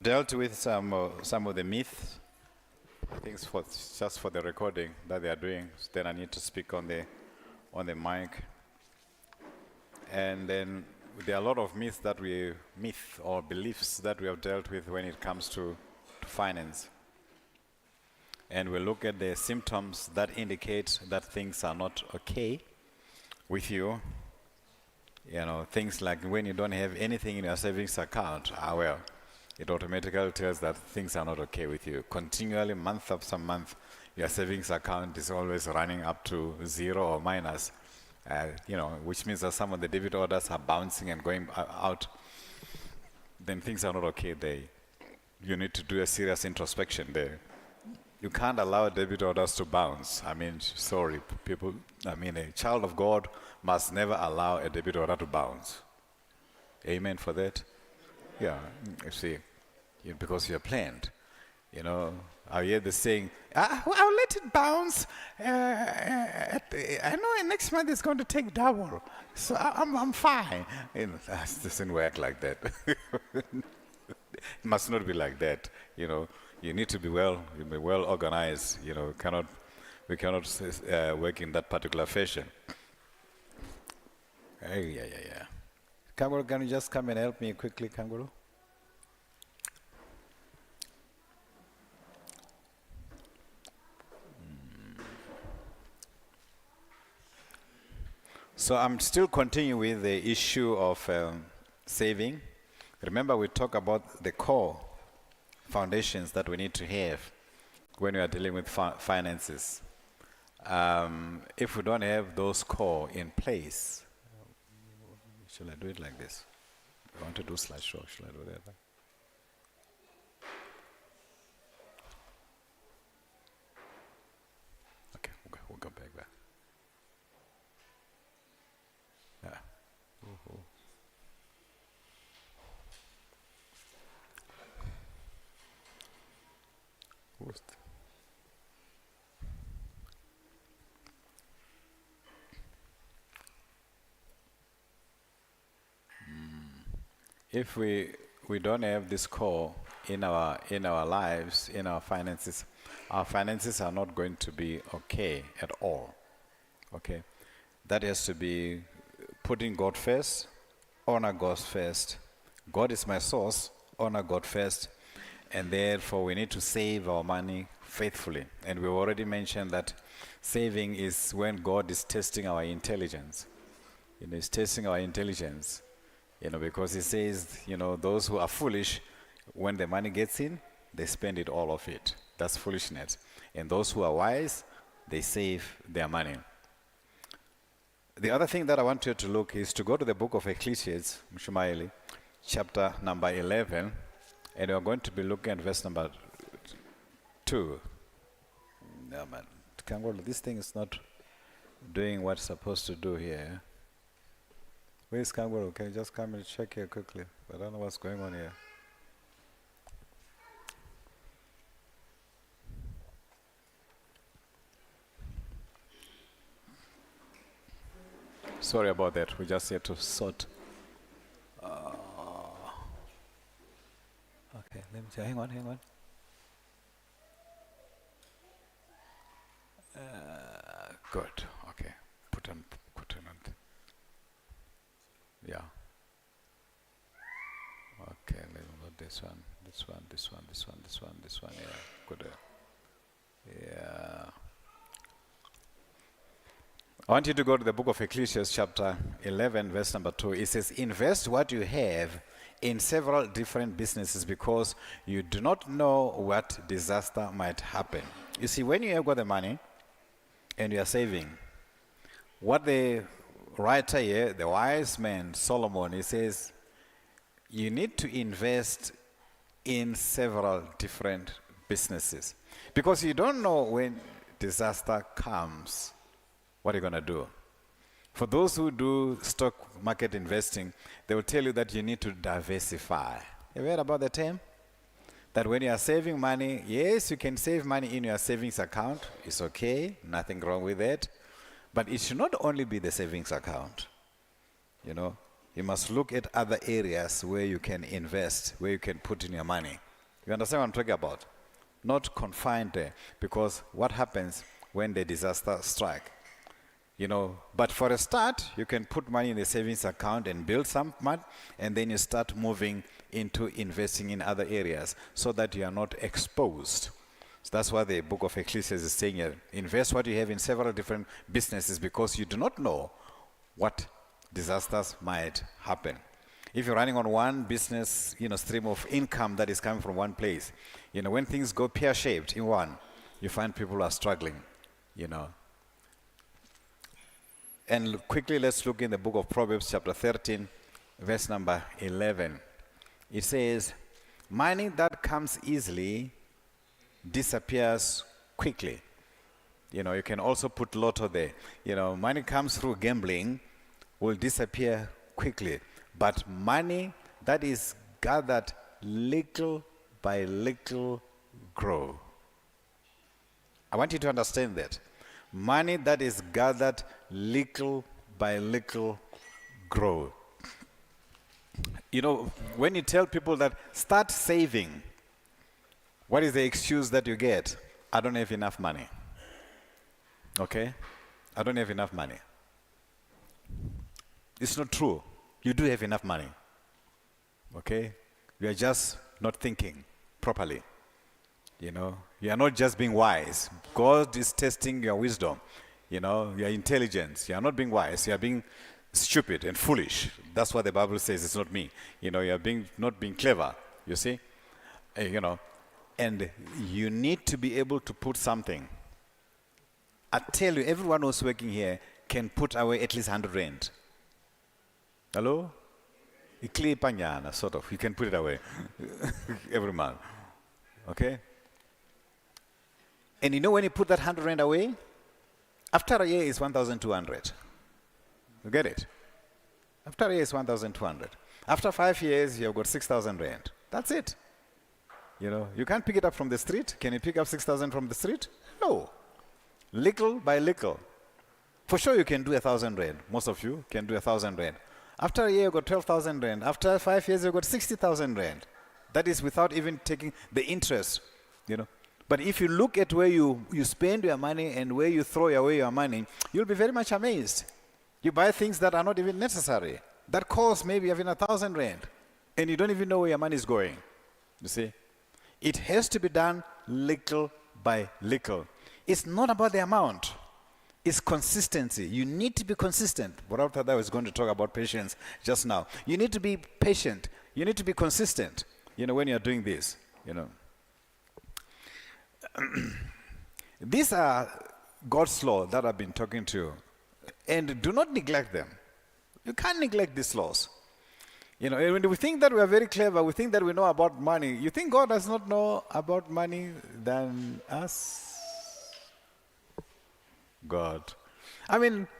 Dealt with some of the myths, things for just for the recording that they are doing. Then I need to speak on the mic, and then there are a lot of myths or beliefs that we have dealt with when it comes to finance, and we look at the symptoms that indicate that things are not okay with you. You know, things like when you don't have anything in your savings account, well, it automatically tells that things are not okay with you. Continually, month after month, your savings account is always running up to zero or minus, which means that some of the debit orders are bouncing and going out. Then things are not okay there. You need to do a serious introspection there. You can't allow debit orders to bounce. I mean, sorry, people. I mean, a child of God must never allow a debit order to bounce. Amen for that? Yeah, you see, because you're planned. You know, I hear the saying, I'll let it bounce. I know next month it's going to take double. So I'm fine. That doesn't work like that. It must not be like that. You know, you need to be well organized. You know, we cannot work in that particular fashion. Yeah. Kanguru, can you just come and help me quickly, Kanguru? So I'm still continuing with the issue of saving. Remember, we talk about the core foundations that we need to have when we are dealing with finances. If we don't have those core in place, shall I do it like this? I want to do slideshow. Shall I do that? Okay, we'll go back there. Yeah. If we don't have this core in our lives, in our finances are not going to be okay at all. Okay, that has to be putting God first, honor God first. God is my source, honor God first, and therefore we need to save our money faithfully. And we've already mentioned that saving is when God is testing our intelligence. You know, He's testing our intelligence. You know, because He says, you know, those who are foolish, when the money gets in, they spend it, all of it. That's foolishness. And those who are wise, they save their money. The other thing that I want you to look is to go to the book of Ecclesiastes, Mshumaeli, chapter number 11, and we're going to be looking at verse number 2. No, man. This thing is not doing what it's supposed to do here. Where's Kanguru? Can you just come and check here quickly? I don't know what's going on here. Sorry about that. We just had to sort. Okay, let me see. Hang on. Good. Okay. Put on. Yeah. Okay, let me load this one. Yeah. Good. Yeah. I want you to go to the book of Ecclesiastes chapter 11 verse number 2. It says, invest what you have in several different businesses because you do not know what disaster might happen. You see, when you have got the money and you are saving, what the writer here, the wise man Solomon, he says, you need to invest in several different businesses because you don't know when disaster comes. What are you going to do? For those who do stock market investing, they will tell you that you need to diversify. Have you heard about the term? That when you are saving money, yes, you can save money in your savings account. It's okay, nothing wrong with that. But it should not only be the savings account. You know, you must look at other areas where you can invest, where you can put in your money. You understand what I'm talking about? Not confined there, because what happens when the disaster strike? But for a start, you can put money in the savings account and build some money, and then you start moving into investing in other areas so that you are not exposed. So that's what the book of Ecclesiastes is saying here. Invest what you have in several different businesses, because you do not know what disasters might happen. If you're running on one business, stream of income that is coming from one place, when things go pear-shaped in one, you find people are struggling, And quickly, let's look in the book of Proverbs chapter 13, verse number 11. It says, money that comes easily disappears quickly. You can also put lotto there. Money comes through gambling will disappear quickly. But money that is gathered little by little grow. I want you to understand that. Money that is gathered little by little grow. When you tell people that start saving, what is the excuse that you get? I don't have enough money. Okay? I don't have enough money. It's not true. You do have enough money. Okay? You are just not thinking properly. You are not just being wise. God is testing your wisdom, your intelligence. You are not being wise. You are being stupid and foolish. That's what the Bible says. It's not me. You are not being clever. You see? And you need to be able to put something. I tell you, everyone who's working here can put away at least 100 rand. Hello? Sort of. You can put it away every month. Okay? And when you put that 100 rand away, after a year is 1,200. You get it? After a year is 1,200. After 5 years, you've got 6,000 rand. That's it. You can't pick it up from the street. Can you pick up 6,000 from the street? No. Little by little. For sure you can do 1,000 rand. Most of you can do 1,000 rand. After a year, you got 12,000 rand. After 5 years, you got 60,000 rand. That is without even taking the interest, But if you look at where you spend your money and where you throw away your money, you'll be very much amazed. You buy things that are not even necessary. That cost maybe even 1,000 rand. And you don't even know where your money is going. You see? It has to be done little by little. It's not about the amount. It's consistency. You need to be consistent. What I was going to talk about patience just now. You need to be patient. You need to be consistent, when you're doing this, These are God's law that I've been talking to. And do not neglect them. You can't neglect these laws. When we think that we are very clever, we think that we know about money. You think God does not know about money than us? God.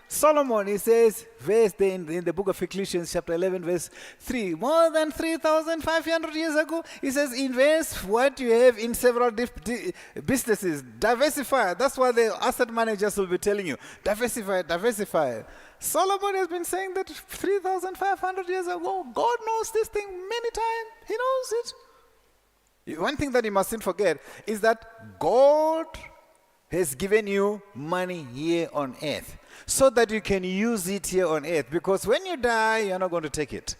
Solomon, he says, in the book of Ecclesiastes, chapter 11, verse 3, more than 3,500 years ago, he says, invest what you have in several businesses. Diversify. That's what the asset managers will be telling you. Diversify, diversify. Solomon has been saying that 3,500 years ago. God knows this thing many times. He knows it. One thing that you mustn't forget is that God has given you money here on earth so that you can use it here on earth, because when you die, you're not going to take it.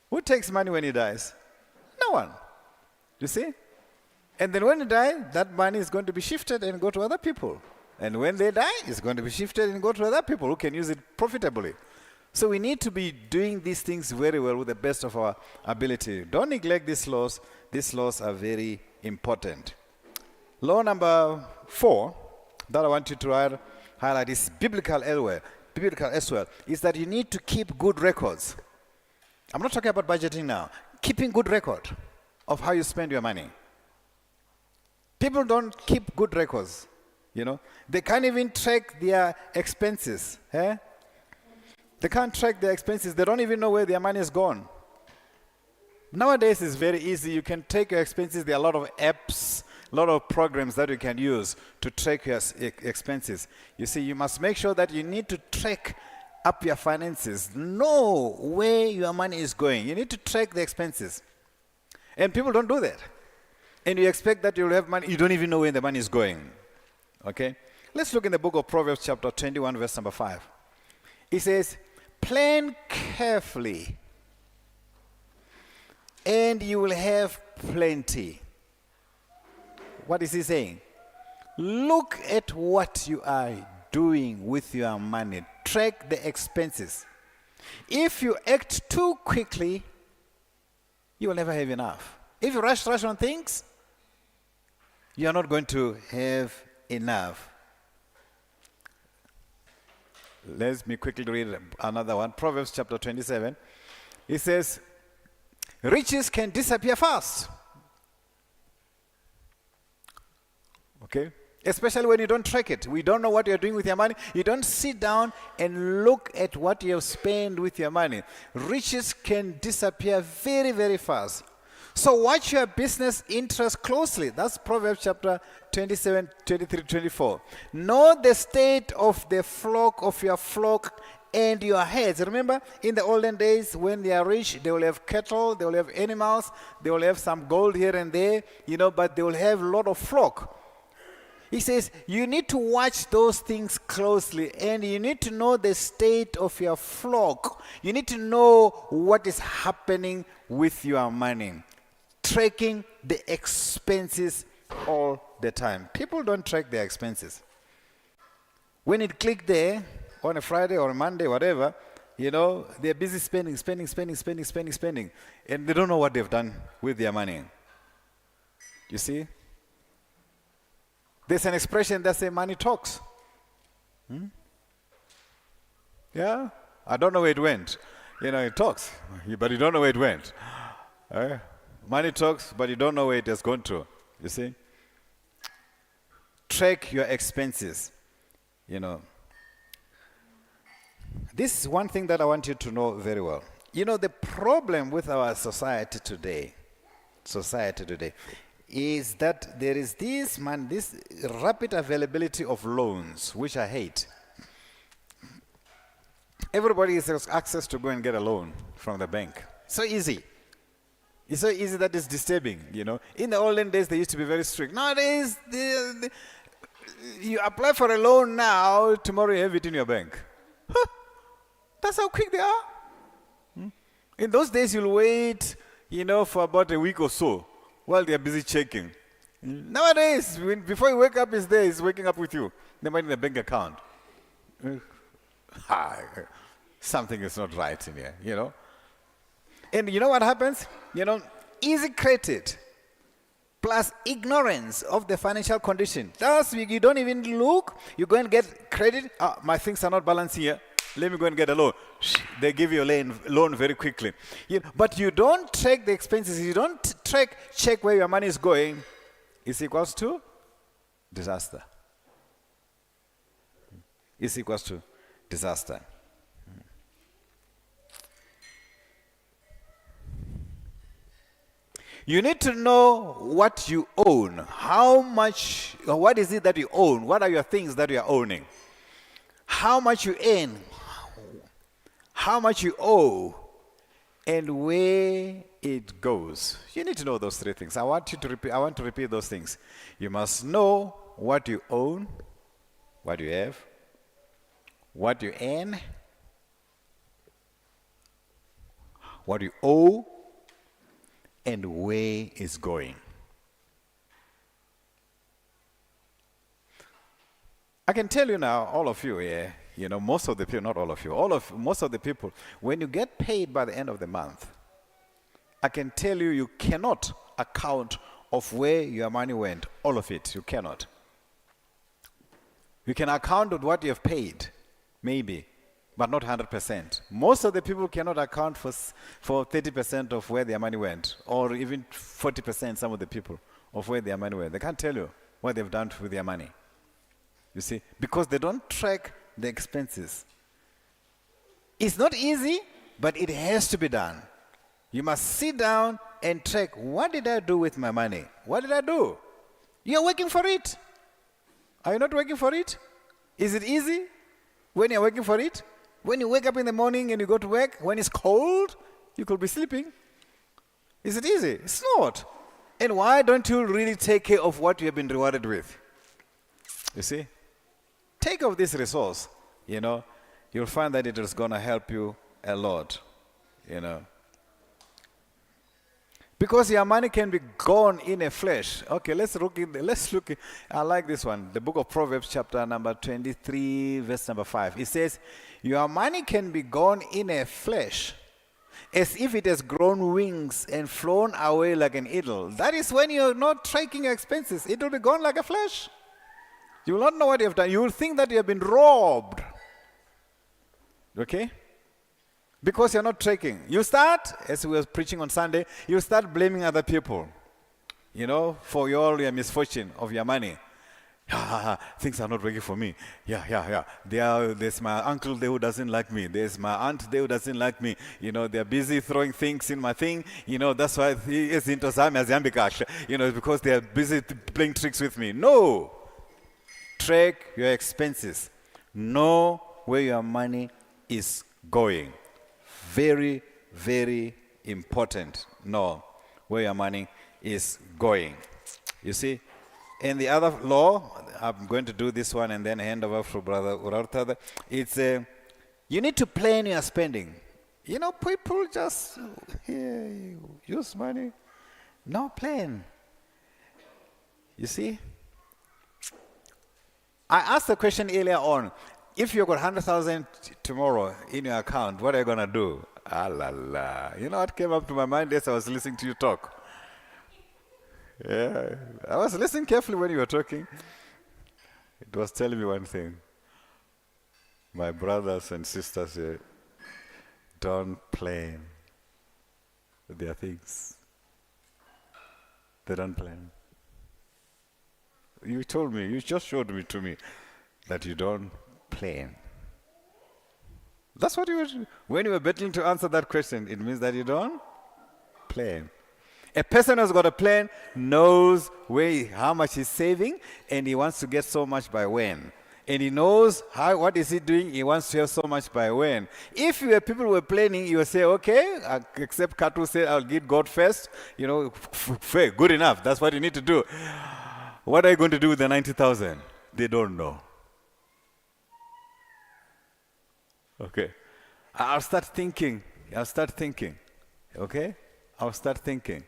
Who takes money when he dies? No one. You see? And then when you die, that money is going to be shifted and go to other people. And when they die, it's going to be shifted and go to other people who can use it profitably. So we need to be doing these things very well with the best of our ability. Don't neglect these laws. These laws are very important. Law number 4 that I want you to highlight is biblical as well, is that you need to keep good records. I'm not talking about budgeting now. Keeping good record of how you spend your money. People don't keep good records, They can't even track their expenses. They can't track their expenses. They don't even know where their money is gone. Nowadays, it's very easy. You can track your expenses. There are a lot of apps, a lot of programs that you can use to track your expenses. You see, you must make sure that you need to track up your finances. Know where your money is going. You need to track the expenses. And people don't do that. And you expect that you'll have money. You don't even know where the money is going. Okay? Let's look in the book of Proverbs chapter 21, verse number 5. It says, plan carefully, and you will have plenty. What is he saying? Look at what you are doing with your money. Track the expenses. If you act too quickly, you will never have enough. If you rush on things, you are not going to have enough. Let me quickly read another one. Proverbs chapter 27. It says, riches can disappear fast. Okay? Especially when you don't track it. We don't know what you're doing with your money. You don't sit down and look at what you have spent with your money. Riches can disappear very, very fast. So watch your business interests closely. That's Proverbs chapter 27, 23, 24. Know the state of the flock of your flock and your heads. Remember, in the olden days, when they are rich, they will have cattle, they will have animals, they will have some gold here and there, but they will have a lot of flock. He says, you need to watch those things closely, and you need to know the state of your flock. You need to know what is happening with your money. Tracking the expenses all the time. People don't track their expenses. When it click there, on a Friday or a Monday, whatever, they're busy spending. And they don't know what they've done with their money. You see? There's an expression that says money talks. Yeah? I don't know where it went. It talks, but you don't know where it went. Money talks, but you don't know where it has gone to. You see? Track your expenses. This is one thing that I want you to know very well. The problem with our society today is that there is this rapid availability of loans, which I hate. Everybody has access to go and get a loan from the bank. So easy. It's so easy that it's disturbing, In the olden days, they used to be very strict. Nowadays, you apply for a loan now, tomorrow you have it in your bank. That's how quick they are. In those days, you'll wait, for about a week or so while they're busy checking. Nowadays, before you wake up, he's waking up with you. The money in the bank account. Something is not right in here, And you know what happens? Easy credit plus ignorance of the financial condition. That's you don't even look. You go and get credit. My things are not balancing here. Let me go and get a loan. They give you a loan very quickly. But you don't track the expenses. You don't check where your money is going. It's equals to disaster. It's equals to disaster. You need to know what you own. How much, what is it that you own? What are your things that you are owning? How much you earn? How much you owe? And where it goes. You need to know those three things. I want to repeat those things. You must know what you own, what you have, what you earn, what you owe, and where it's going. I can tell you now, all of you here, most of the people, not all of you, most of the people, when you get paid by the end of the month, I can tell you, you cannot account of where your money went, all of it, you cannot. You can account of what you have paid, maybe, but not 100%. Most of the people cannot account for 30% of where their money went, or even 40%, some of the people, of where their money went. They can't tell you what they've done with their money. You see, because they don't track the expenses. It's not easy, but it has to be done. You must sit down and track, what did I do with my money? What did I do? You're working for it. Are you not working for it? Is it easy when you're working for it? When you wake up in the morning and you go to work, when it's cold, you could be sleeping. Is it easy? It's not. And why don't you really take care of what you have been rewarded with? You see? Take of this resource, you'll find that it is going to help you a lot, Because your money can be gone in a flash. Okay, let's look. I like this one. The book of Proverbs, chapter number 23, verse number 5. It says, your money can be gone in a flash, as if it has grown wings and flown away like an eagle. That is when you're not tracking your expenses. It will be gone like a flash. You will not know what you have done. You will think that you have been robbed. Okay? Because you're not tracking. You start, as we were preaching on Sunday, you start blaming other people, for all your misfortune of your money. Things are not working for me. Yeah. There's my uncle there who doesn't like me. There's my aunt there who doesn't like me. They're busy throwing things in my thing. That's why he is into because they're busy playing tricks with me. No. Track your expenses. Know where your money is going. Very, very important. Know where your money is going. You see? And the other law, I'm going to do this one and then hand over to Brother Urartada. It's you need to plan your spending. People just use money. No plan. You see? I asked the question earlier on. If you've got 100,000 tomorrow in your account, what are you going to do? You know what came up to my mind as I was listening to you talk? Yeah, I was listening carefully when you were talking. It was telling me one thing. My brothers and sisters here, don't plan their things. They don't plan. You told me, you just showed me to me that you don't plan. That's what you were, when you were battling to answer that question, it means that you don't plan. A person who's got a plan knows how much he's saving, and he wants to get so much by when. And he knows what is he doing, he wants to have so much by when. If people were planning, you would say, okay, except Katu said, I'll give God first. Good enough, that's what you need to do. What are you going to do with the 90,000? They don't know. Okay. I'll start thinking. Okay? I'll start thinking.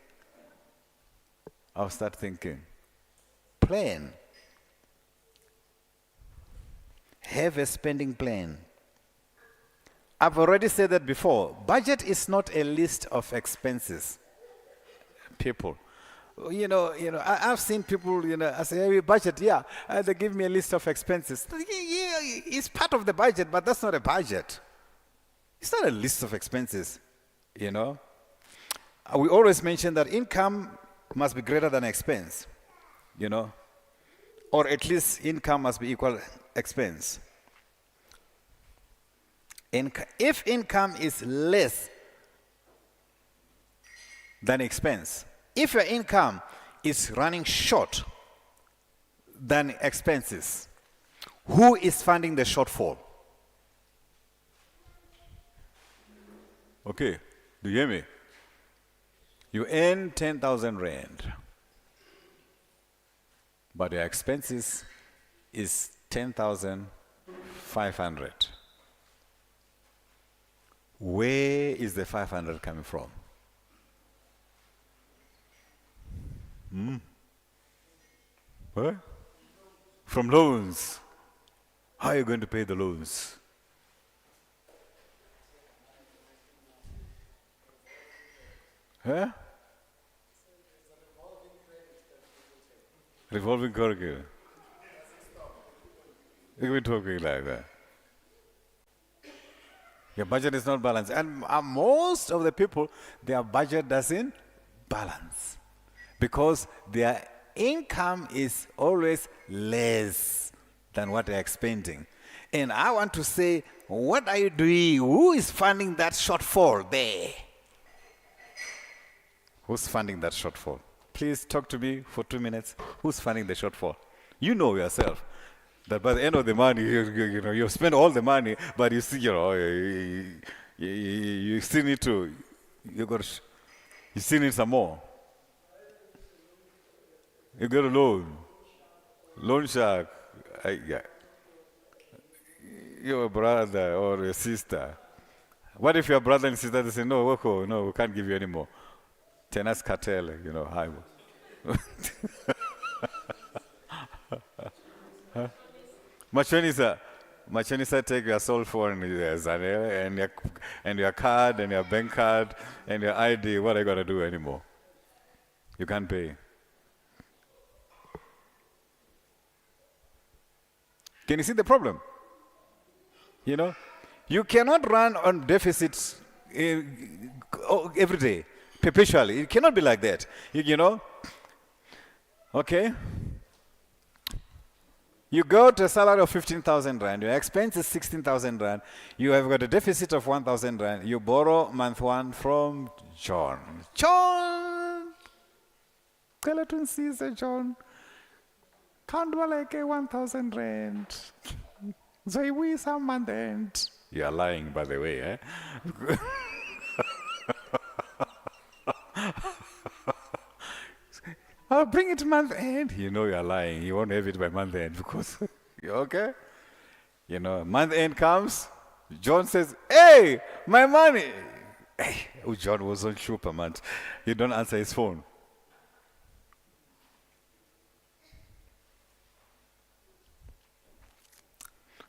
Plan. Have a spending plan. I've already said that before. Budget is not a list of expenses. People. I've seen people, I say, hey, budget, they give me a list of expenses. Yeah, it's part of the budget, but that's not a budget. It's not a list of expenses, We always mention that income must be greater than expense, or at least income must be equal expense. If income is less than expense, if your income is running short than expenses, who is funding the shortfall? Okay, do you hear me? You earn 10,000 rand, but your expenses is 10,500. Where is the 500 coming from? What? From loans. How are you going to pay the loans? Huh? Revolving credit. You can be talking like that. Your budget is not balanced. And most of the people, their budget doesn't balance. Because their income is always less than what they're expending. And I want to say, what are you doing? Who is funding that shortfall there? Who's funding that shortfall? Please talk to me for 2 minutes. Who's funding the shortfall? You know yourself that by the end of the money, you spend all the money, but you still, you still need to, You still need some more. You got a loan. Loan shark. Yeah. Your brother or your sister. What if your brother and sister they say, no, Woko, no, we can't give you any more. Tenas cartel, hi. Machonisa take your cell phone and your card and your bank card and your ID. What are you going to do anymore? You can't pay. Can you see the problem? You cannot run on deficits every day, perpetually. It cannot be like that. Okay? You go to a salary of 15,000 rand, your expense is 16,000 rand, you have got a deficit of 1,000 rand, you borrow month one from John. John! Skeleton Caesar, John. Can't do like a 1,000 rand. So we some month end. You are lying, by the way, eh? I'll bring it month end. You are lying. You won't have it by month end because you okay? Month end comes. John says, "Hey, my money." Hey, John was on super month. You don't answer his phone.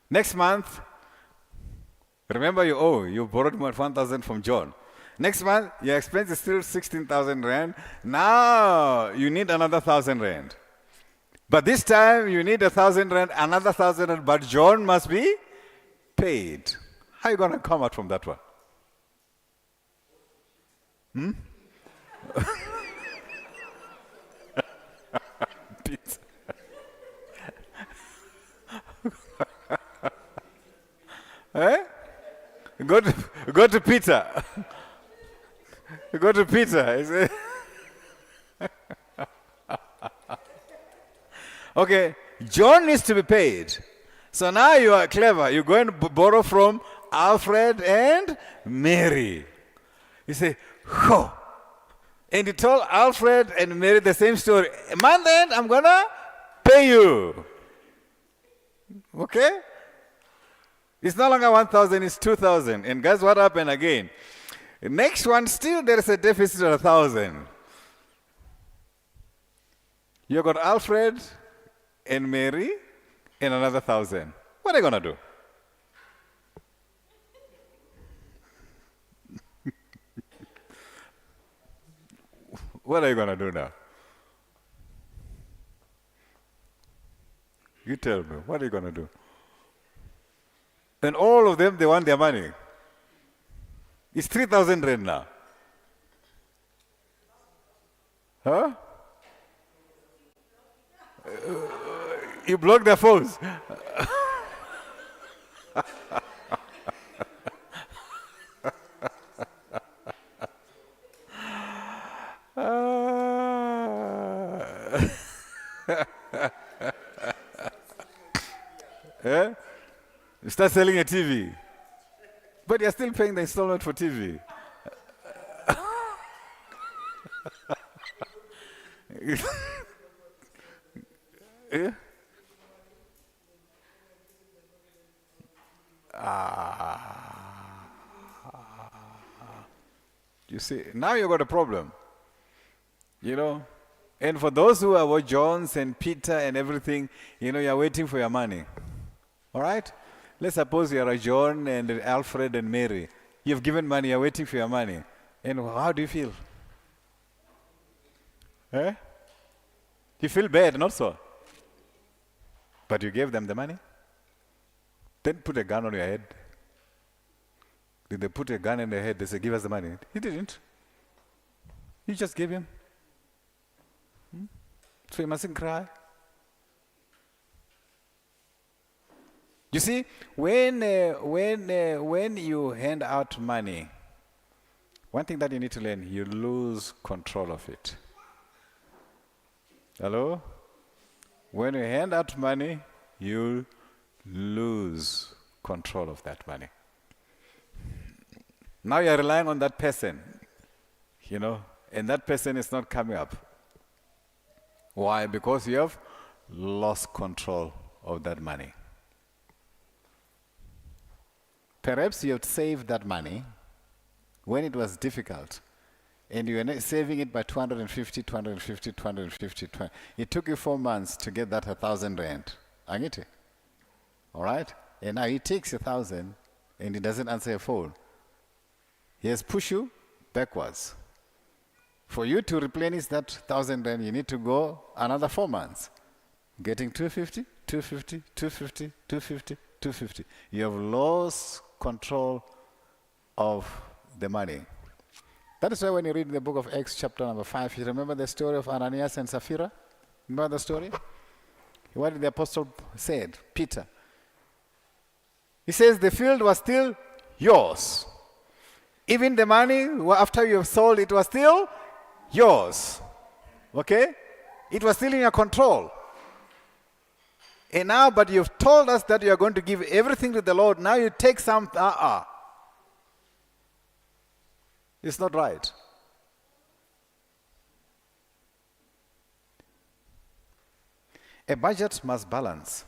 Next month, remember you borrowed 1,000 from John. Next month, your expense is still 16,000 rand. Now, you need another 1,000 rand. But this time, you need 1,000 rand, another 1,000 rand, but John must be paid. How are you going to come out from that one? Eh? Go to Peter. Go to Peter. Okay, John needs to be paid. So now you are clever. You're going to borrow from Alfred and Mary. You say, "Ho!" And you told Alfred and Mary the same story. Month end, I'm going to pay you. Okay? It's no longer 1,000, it's 2,000. And guess what happened again? The next one, still there is a deficit of 1,000. You got Alfred and Mary and another 1,000. What are you going to do? What are you going to do now? You tell me, what are you going to do? And all of them, they want their money. It's 3,000 rand now. Huh? You block their phones. Eh? You start selling a TV. But you're still paying the installment for TV. Yeah? You see, now you've got a problem. And for those who are Johns and Peter and everything, you're waiting for your money. All right? Let's suppose you are a John and Alfred and Mary. You've given money, you're waiting for your money. And how do you feel? Eh? You feel bad, not so? But you gave them the money? Then put a gun on your head. Did they put a gun in their head? They said, "Give us the money." He didn't. He just gave him. So you mustn't cry. You see, when you hand out money, one thing that you need to learn, you lose control of it. Hello? When you hand out money, you lose control of that money. Now you're relying on that person, and that person is not coming up. Why? Because you have lost control of that money. Perhaps you have saved that money when it was difficult, and you were saving it by 250, 250, 250. It took you 4 months to get that 1,000 rand. I get it. All right? And now he takes 1,000 and he doesn't answer your phone. He has pushed you backwards. For you to replenish that 1,000 rand, you need to go another 4 months. Getting 250, 250, 250, 250, 250. You have lost control of the money. That is why when you read the book of Acts chapter number 5, you remember the story of Ananias and Sapphira? Remember the story? What did the apostle said? Peter. He says the field was still yours. Even the money, after you have sold, it was still yours. Okay? It was still in your control. And now, but you've told us that you are going to give everything to the Lord. Now you take some, It's not right. A budget must balance.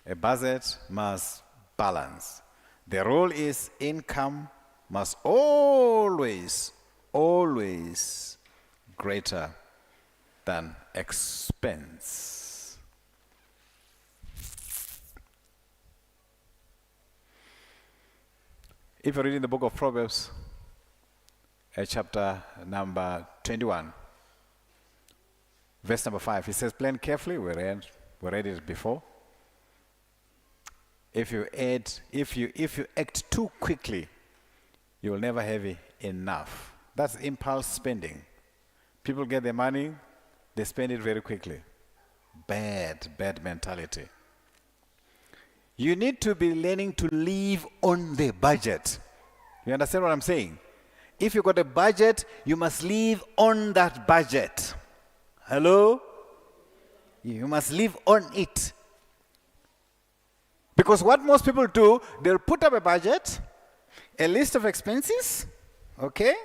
A budget must balance. The rule is income must always greater than expense. If you read in the book of Proverbs, chapter number 21, verse number 5, it says, plan carefully. We read it before. If you act too quickly, you will never have enough. That's impulse spending. People get their money, they spend it very quickly. Bad mentality. You need to be learning to live on the budget. You understand what I'm saying? If you got a budget, you must live on that budget. Hello? You must live on it. Because what most people do, they'll put up a budget, a list of expenses, okay?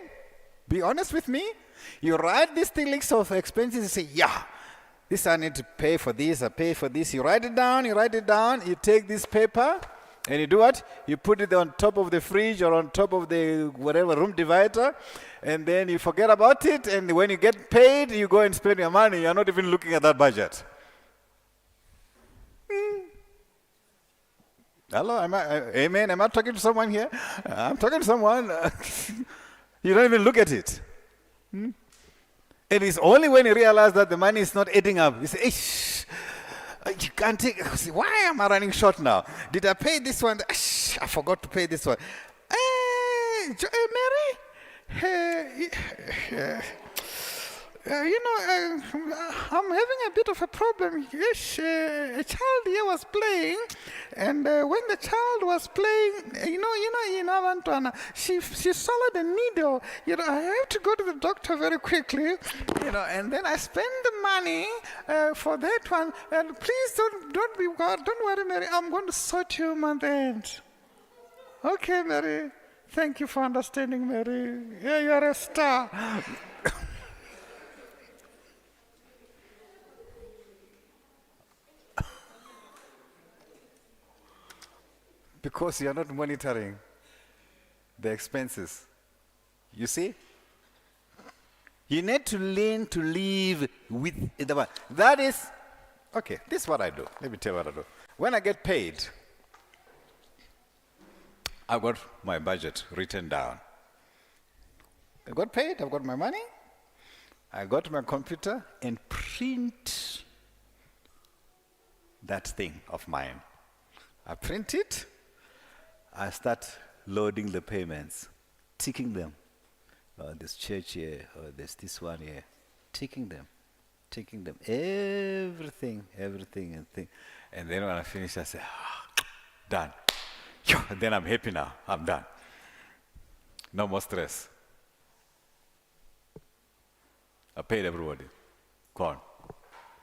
Be honest with me. You write this list of expenses and say, yeah, this I need to pay for this, I pay for this. You write it down, you take this paper, and you do what? You put it on top of the fridge or on top of the whatever room divider, and then you forget about it, and when you get paid, you go and spend your money. You're not even looking at that budget. Hello, amen? Am I talking to someone here? I'm talking to someone. You don't even look at it. It is only when you realize that the money is not adding up. You say, you can't take, why am I running short now? Did I pay this one? I forgot to pay this one. Mary? I'm having a bit of a problem. Yes, a child here was playing, and when the child was playing, she swallowed a needle. I have to go to the doctor very quickly, and then I spend the money for that one. And please don't worry, Mary. I'm going to sort you month end. Okay, Mary. Thank you for understanding, Mary. Yeah, you are a star. Because you are not monitoring the expenses. You see? You need to learn to live with the money. That is, okay, this is what I do. Let me tell you what I do. When I get paid, I've got my budget written down. I got paid, I've got my money. I go to my computer and print that thing of mine. I print it. I start loading the payments, ticking them. This church here, or there's this one here. Ticking them. Everything. And then when I finish, I say, done. And then I'm happy now. I'm done. No more stress. I paid everybody. Gone.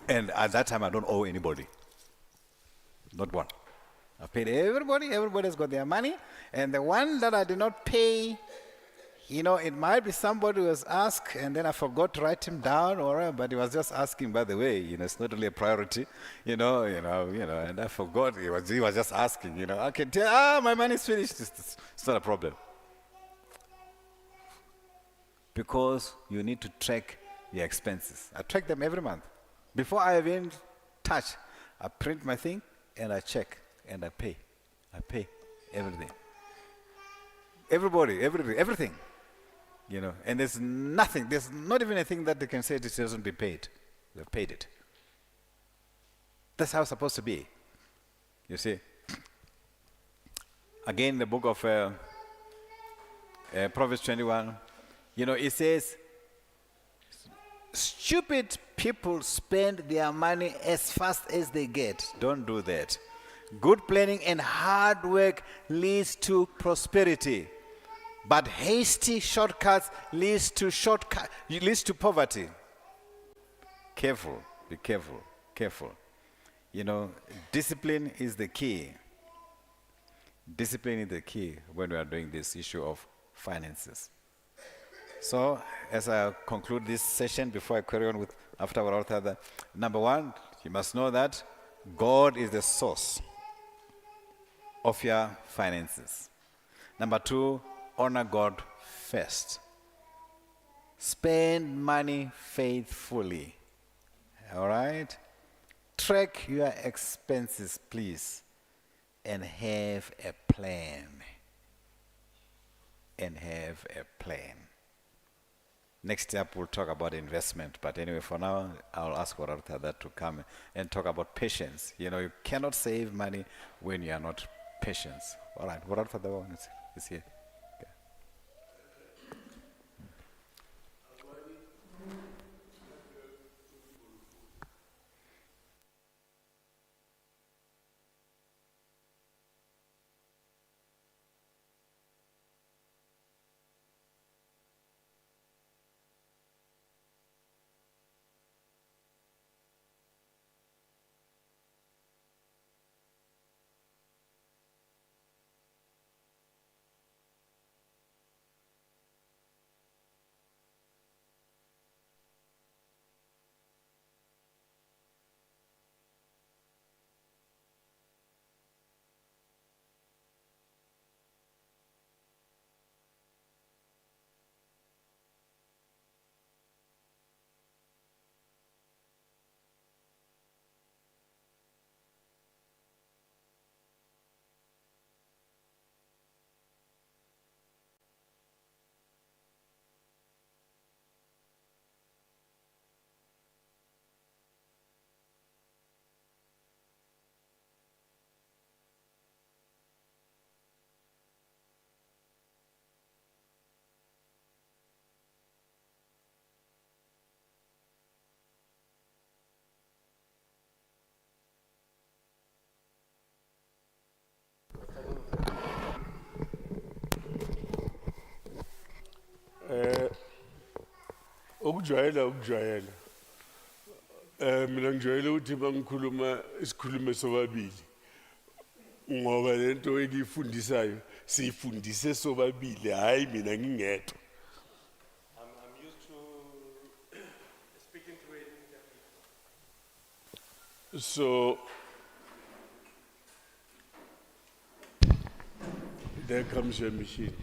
And at that time, I don't owe anybody. Not one. I paid everybody. Everybody's got their money. And the one that I did not pay it might be somebody who was asked, and then I forgot to write him down, but he was just asking, by the way, it's not really a priority, and I forgot, he was just asking, I can tell, my money's finished, it's not a problem. Because you need to track your expenses. I track them every month. Before I even touch, I print my thing, and I check, and I pay. I pay everything. Everybody, everything. And there's nothing, there's not even a thing that they can say it doesn't be paid. They've paid it. That's how it's supposed to be. You see? Again, the book of Proverbs 21, it says, stupid people spend their money as fast as they get. Don't do that. Good planning and hard work leads to prosperity. But hasty shortcuts leads to poverty. Careful, be careful, careful. Discipline is the key. Discipline is the key when we are doing this issue of finances. So, as I conclude this session, before I carry on with after our author, number one, you must know that God is the source of your finances. Number two, honor God first. Spend money faithfully. All right? Track your expenses, please, and have a plan. Next step, we'll talk about investment. But anyway, for now, I'll ask Wararthada to come and talk about patience. You cannot save money when you are not patient. All right, Wararthada is here. ukujwayela mina ngijwayele ukuthi bangikhuluma isikhulume sobabili ngoba lento engiyifundisayo siyifundise sobabili hayi mina ngingedwa. I'm used to speaking to it. So there comes your machine.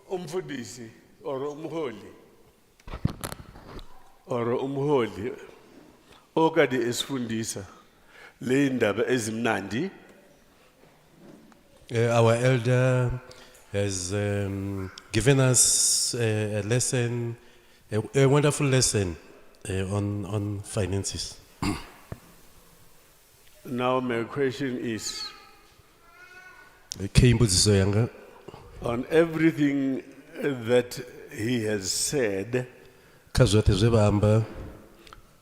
Umfundisi or umholi okade esifundisa le ndaba ezimnandi. Our elder has given us a lesson, a wonderful lesson on finances. Now my question is, Imbudziso yanga, on everything that he has said, kha zwoṱhe zwe vha amba,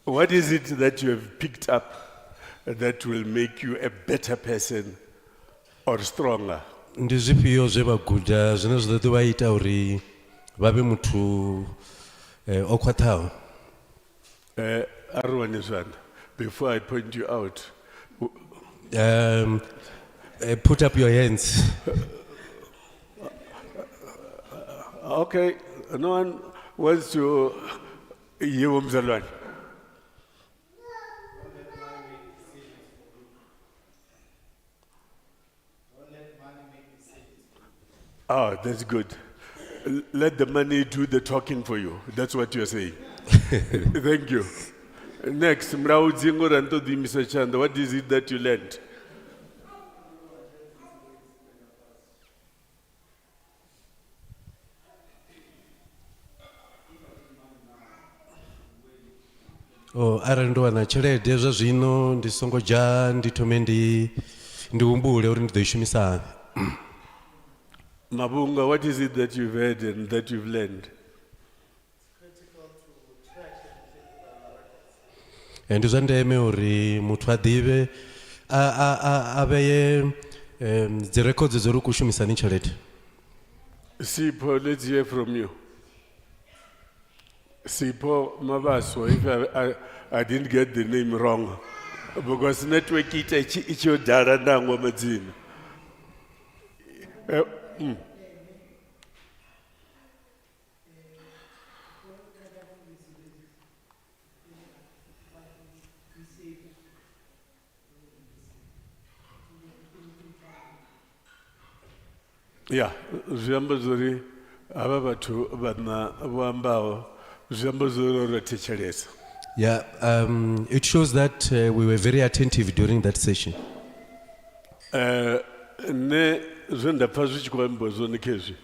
what is it that you have picked up that will make you a better person or stronger? ndi zwifhio zwe vha guda zwine zwa ḓo vha ita uri vha vhe muthu o khwaṱhaho? Arwaniswana, before I point you out, put up your hands. Okay, no one wants to hear umzalwane. Oh, that's good. Let the money do the talking for you. That's what you're saying. Thank you. Next, Mraudzi Ngoranto di Mr. Chanda, what is it that you learned? Oh, arali ndo wana tshelede zwa zwino ndi songo dzha ndi thome ndi humbule uri ndi ḓo i shumisa hani. Mabunga, what is it that you've heard and that you've learned? Ndi zwa ndeme uri muthu a ḓivhe a vheye dzi records dzo ri khou shumisani tshelede. Sipho, let's hear from you. Sipho Mabaso, if I didn't get the name wrong, because network it's your dara nango madzina. Yeah, zviamba zori ava vatu vana vambao zviamba zori ratechelesa. Yeah, it shows that we were very attentive during that session. Ne zvendapfa zvichikwamba zvone kezvi.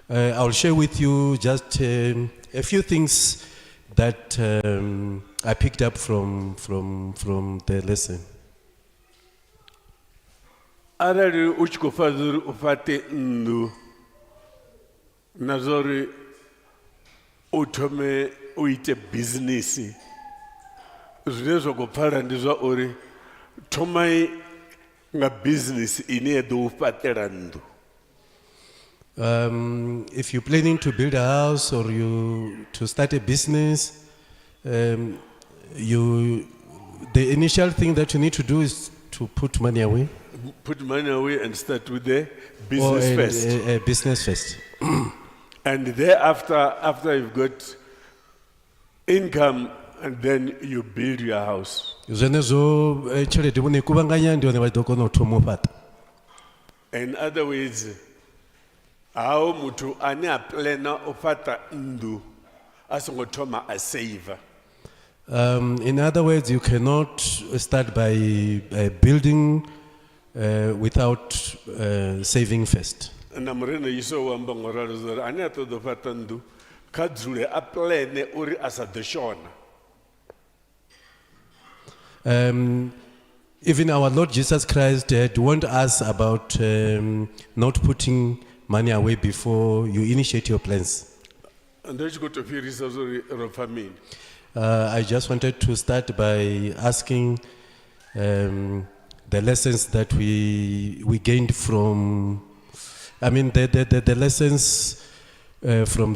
I'll share with you just a few things that I picked up from the lesson. Arali uchikofa zori ufate nndu na zori uthome uite business zwine zwa khou pfala ndi zwa uri thomai nga business ine ya ḓo u fhaṱela nndu. If you're planning to build a house or to start a business, the initial thing that you need to do is to put money away. Put money away and start with the Or business first. a business first. And thereafter, after you've got income, and then you build your house. Zwenezwo tshelede vhone kuvhanganya ndi hone vha ḓo kona u thoma u fhaṱa. In other words, how mutu ane a plana u fhaṱa nndu a songo thoma a saver. In other words, you cannot start by building without saving first. Na murena yiso wa amba ngoralo zori ane a ṱoḓa u fhaṱa nndu kha dzule a plane uri a sa ḓo shona. Even our Lord Jesus Christ had warned us about not putting money away before you initiate your plans. Ndo tshi khou tou fhirisa zori ro pfa mini. I just wanted to start by asking the lessons that we gained from, I mean, the lessons from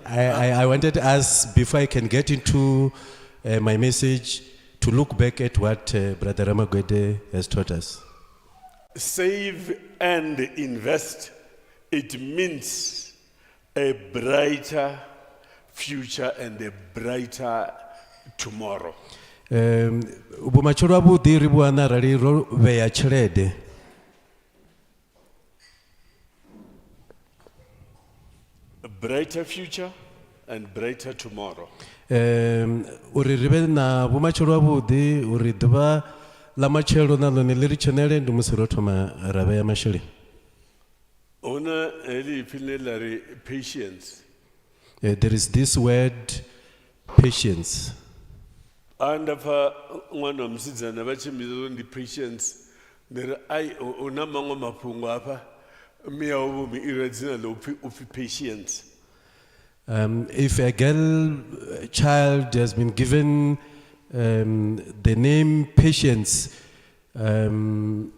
I wanted us, before I can get into my message, to look back at what Brother Ramagwede has taught us. Save and invest, it means a brighter future and a brighter tomorrow. Vhumatshelo havhuḓi ri vhuana arali ro vhea tshelede. A brighter future and brighter tomorrow. Uri ri vhe na vhumatshelo havhuḓi, uri ḓuvha ḽa matshelo na ḽone ḽi ri tshenele ndi musi ro thoma ra vhea masheleni. Ona eli ipfhi ḽa ri patience. There is this word, patience. Andapfa ṅwana wa musidzana vha tshi mbidza uri ndi patience. Ndiri ai una maṅwe mafhungo hafha mia wa vhumi ira dzina ḽa upfhi patience. If a child has been given the name Patience, then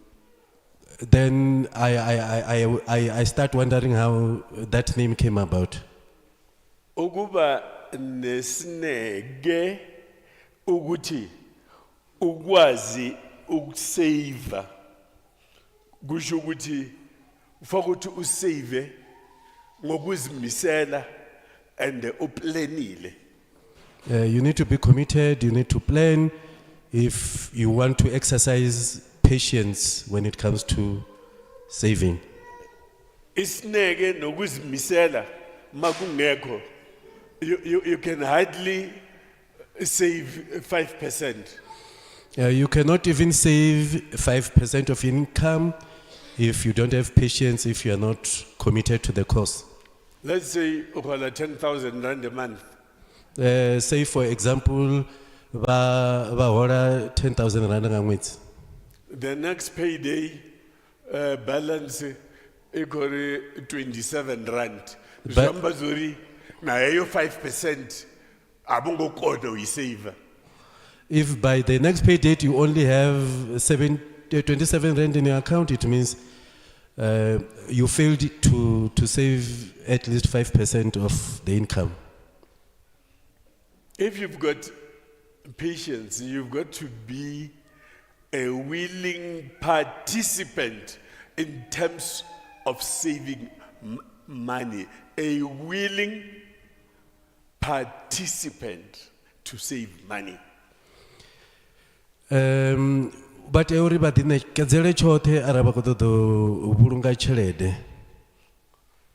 I start wondering how that name came about. Ukuba nesineke ukuthi ukwazi ukusave kusho ukuthi ufaka ukuthi usave ngokuzimisela and uplanile. You need to be committed, you need to plan if you want to exercise patience when it comes to saving. Isineke nokuzimisela makungekho you can hardly save 5%. You cannot even save 5% of income if you don't have patience, if you are not committed to the cause. Let's say uhola 10,000 rand a month. Say for example, hola 10,000 rand nga n'wetsi. The next payday balance equal 27 rand. Jamba zuri na eyo 5% abungo kodo save. If by the next pay date you only have 27 rand in your account, it means you failed to save at least 5% of the income. If you've got patience, you've got to be a willing participant in terms of saving money. A willing participant to save money. But everybody ne kadzele chothe araba ko do vhulunga tshelede.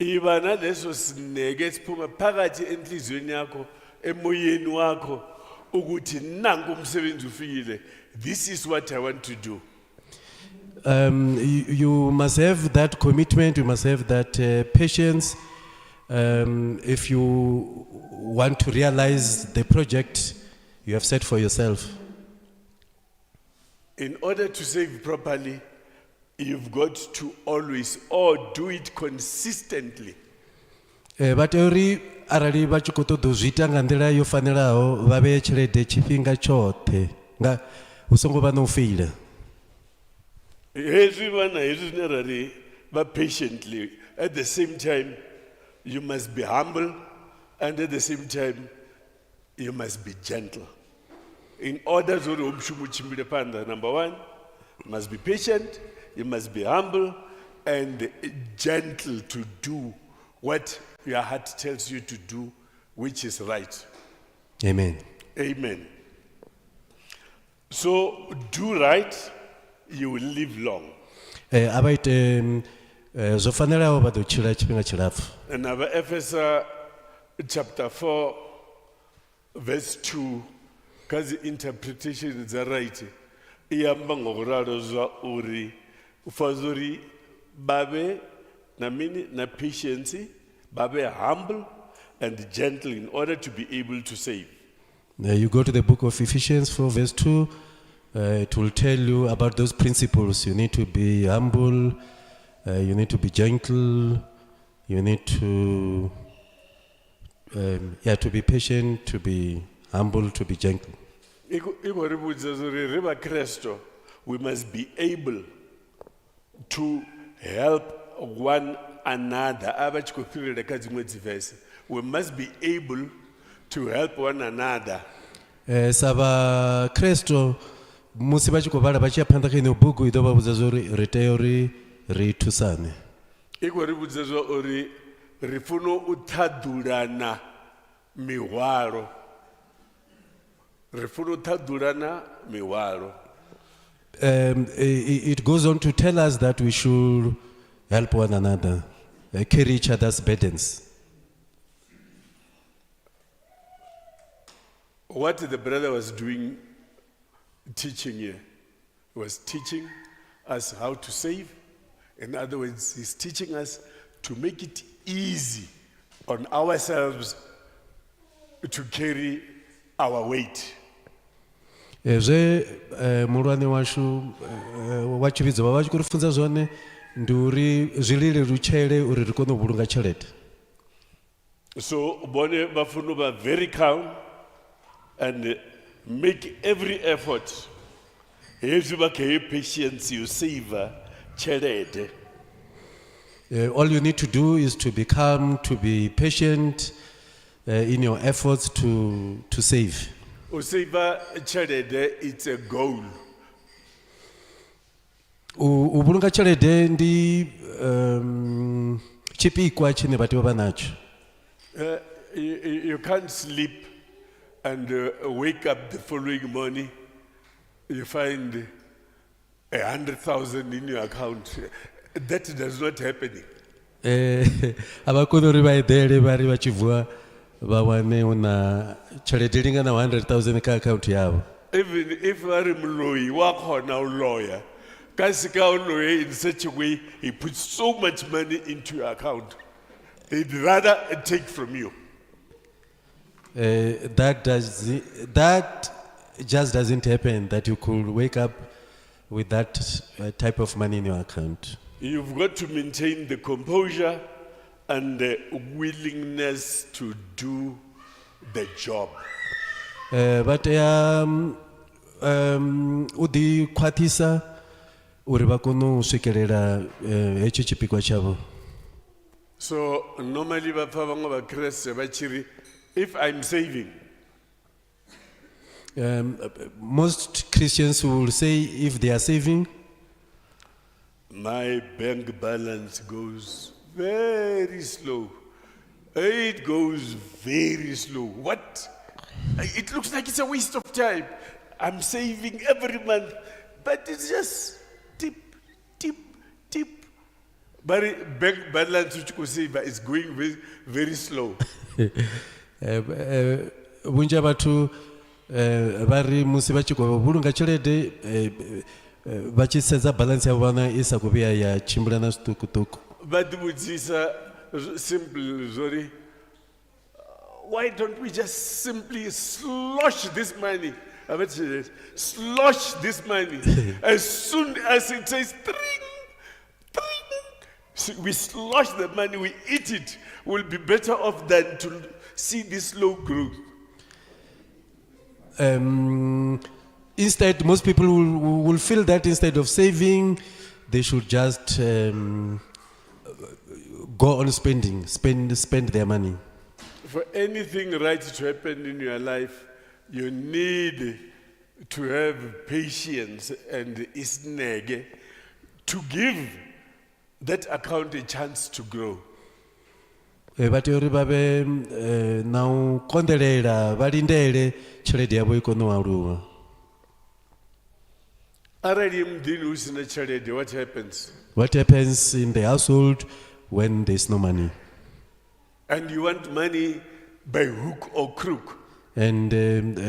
Ibana leso sineke siphuma phakathi enhlizweni yakho emoyeni wakho ukuthi nanku umsebenzi ufikile. This is what I want to do. You must have that commitment, you must have that patience. If you want to realize the project you have set for yourself. In order to save properly, you've got to always or do it consistently. But every arali vha tshi kho ṱoḓa u zwi ita nga nḓila yo fanelaho vha vheye tshelede tshifhinga tshoṱhe nga hu songo vha na u feila. Hezwi vhana hezwi zwine rari vha patiently, at the same time you must be humble, and at the same time you must be gentle. In order zori umshumu chimbile panda, number one, you must be patient, you must be humble and gentle to do what your heart tells you to do, which is right. Amen. Amen. So do right, you will live long. Abaite zwo fanelaho vha ḓo tshila tshifhinga tshilapfu. And our Ephesians chapter 4 verse 2, kazi interpretation is right. Iyamba ngokuralo zwa uri ufazuri babe na mini na patience, babe humble and gentle in order to be able to save. You go to the book of Ephesians 4 verse 2, it will tell you about those principles. You need to be humble, you need to be gentle, you need to to be patient, to be humble, to be gentle. We must be able to help one another. We must be able to help one another. Sava Kristo musi vha tshi khou vhala vha tshi ya phanḓa kha ino bugu I ḓo vha vhudza zwa uri ri tea uri ri thusane. I khou ri vhudza zwa uri ri funa u ṱhaḓulana mihwalo. Ri funa u ṱhaḓulana mihwalo. It goes on to tell us that we should help one another, carry each other's burdens. What the brother was doing, teaching here, was teaching us how to save. In other words, he's teaching us to make it easy on ourselves to carry our weight. Zwe mulwane washu wa tshivhidzo vha tshi khou ri funza zwone ndi uri zwi lelutshele uri ri kone u vhulunga tshelede. So bone bafuna ba very calm and make every effort. Hezwi ba khe patience you save tshelede. All you need to do is to be calm, to be patient in your efforts to save. Useva chelede, it's a goal. U vhulunga tshelede ndi tshipikwa tshine vha tea u vha natsho. You can't sleep and wake up the following morning, you find 100,000 in your account. That does not happen. A vha koni uri vha eḓele vha ri vha tshi vuwa vha wane hu na tshelede i linganaho 100,000 kha account yavho. Even if I am lawyer, now lawyer, lawyer in such a way, he puts so much money into your account. He'd rather take from you. That just doesn't happen, that you could wake up with that type of money in your account. You've got to maintain the composure and the willingness to do the job. But u ḓi khwaṱhisa uri vha kone u swikelela hetsho tshipikwa tshavho. So normally bapha bangwe ba Kreste ba tshiri, if I'm saving, Most Christians will say if they are saving, my bank balance goes very slow. It goes very slow. What? It looks like it's a waste of time. I'm saving every month, but it's just tip, tip, tip. But bank balance which you save is going very, very slow. vhunzhi ha vhathu vha ri musi vha tshi khou vhulunga tshelede vha tshi sedza balance yavho vhana I sa khou vhuya ya tshimbila na zwiṱukuṱuku. But vhudzisa simple, sorry. Why don't we just simply slosh this money? I bet you this. Slosh this money. As soon as it says tring, tring, we slosh the money, we eat it. We'll be better off than to see this slow growth. Instead, most people will feel that instead of saving, they should just go on spend their money. For anything right to happen in your life, you need to have patience and isnege to give that account a chance to grow. Vha tea uri vha vhe na u konḓelela vha lindele tshelede yavho I kone u aluwa. Arali mdini hu sina tshelede, what happens? What happens in the household when there's no money? And you want money by hook or crook. And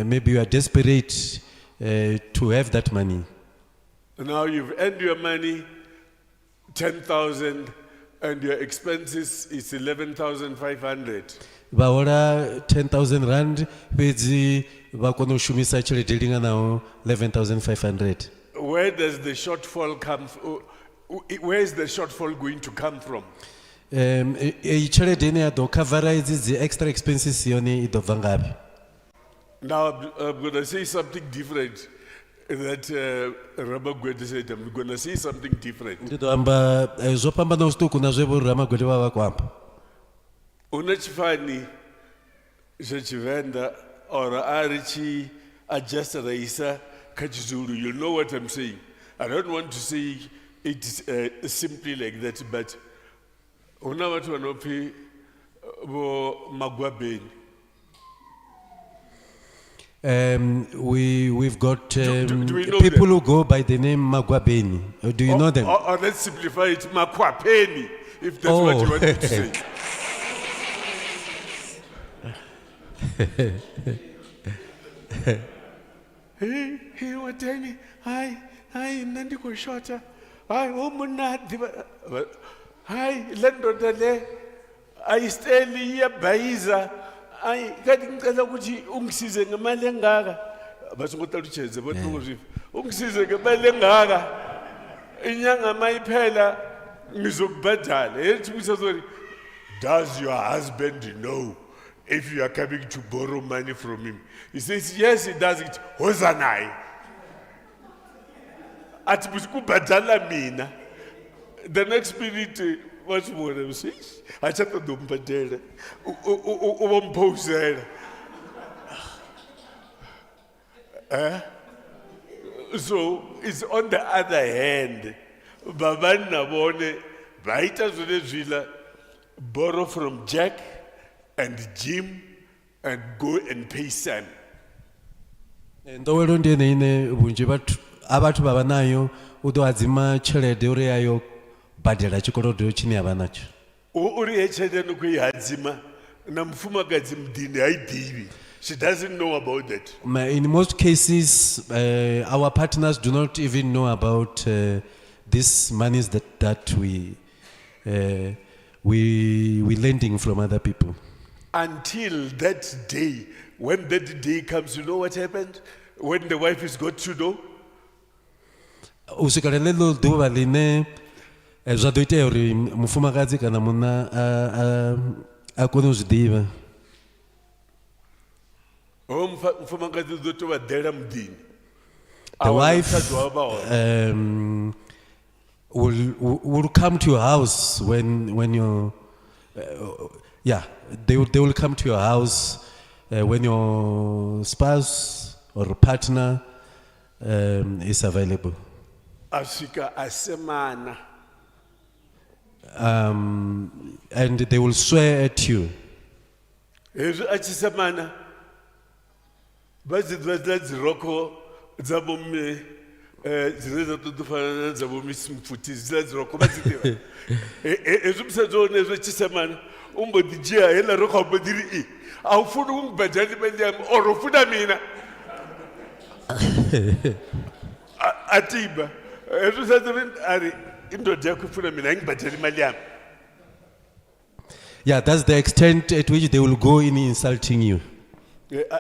maybe you are desperate to have that money. Now you've earned your money, 10,000, and your expenses is 11,500. Vha hola 10,000 rand fhedzi vha kona u shumisa tshelede I linganaho 11,500. Where does the shortfall come from? Where is the shortfall going to come from? Eyi tshelede ine ya ḓo khavara edzi dzi extra expenses yone I ḓo bva ngafhi? Now I'm going to say something different that Rabba Gwede said. I'm going to say something different. Ndi ḓo amba zwo fhambanaho zwiṱuku na zwe vho Ramagwede vha vha khou amba. Una chifani cha Tshivenda or ari chi adjust raisa kha Tshizulu, you'll know what I'm saying. I don't want to say it simply like that, but una vhathu vanopfi vo Magwabeni. We've got do we know people them? who go by the name Magwabeni. Do you know them? Or let's simplify it, Makwapeni, if that's what you want me to say. Hey, what tell me? Hi, Nandi Koshota. Hi, Omunadi. Hi, Landodale. I stay here, Baiza. I got in Kalakuchi, Umsize, Malengaga. But what I'll change, but Umsize, Malengaga. In young my pella, Mizuk Badal. Does your husband know if you are coming to borrow money from him? He says, yes, he does it. Hozanai. At Badala Mina. The next minute, what's more than says? I checked the Dumbadela. Umposera. So it's on the other hand, babani nabone, baita zone zwila, borrow from Jack and Jim and go and pay Sam. nḓowelo ndi ene ine vhunzhi vhathu vha vha nayo u ḓo hadzima tshelede uri ayo badela tshikolodo tshine avha natsho. Uri hechede nukui hadzima, na mfumakadzi mdini haidivi. She doesn't know about that. In most cases, our partners do not even know about these monies that we lending from other people. Until that day, when that day comes, you know what happened? When the wife is got to know, U swikela ḽeḽo ḓuvha ḽine zwa ḓo itea uri mufumakadzi kana munna a kone u zwi ḓivha. mfumakadzi ḓo tou vha ḓela muḓini. The Ahuna wife musadzi wawe vha hone. will come to your house when you're they will come to your house when your spouse or partner is available, Asika asemana. and they will swear at you. Hezwi achisemana, vazidvadla dziroko dzabomme, dzine dza ṱoḓa u fana na dza vhomi Mfutisi, dziḽa dziroko vha dzi ḓivha. Hezwi musadzi wa hone hezwi achisemana, u mbo ḓi dzhia heiḽa rokho a mbo ḓi ri, a u funi u ngibadela imali yami or u funa mina. Atiba, hezwi musadzi ari indoda yakho ifuna mina ayingibadela imali yami. Yeah, that's the extent at which they will go in insulting you.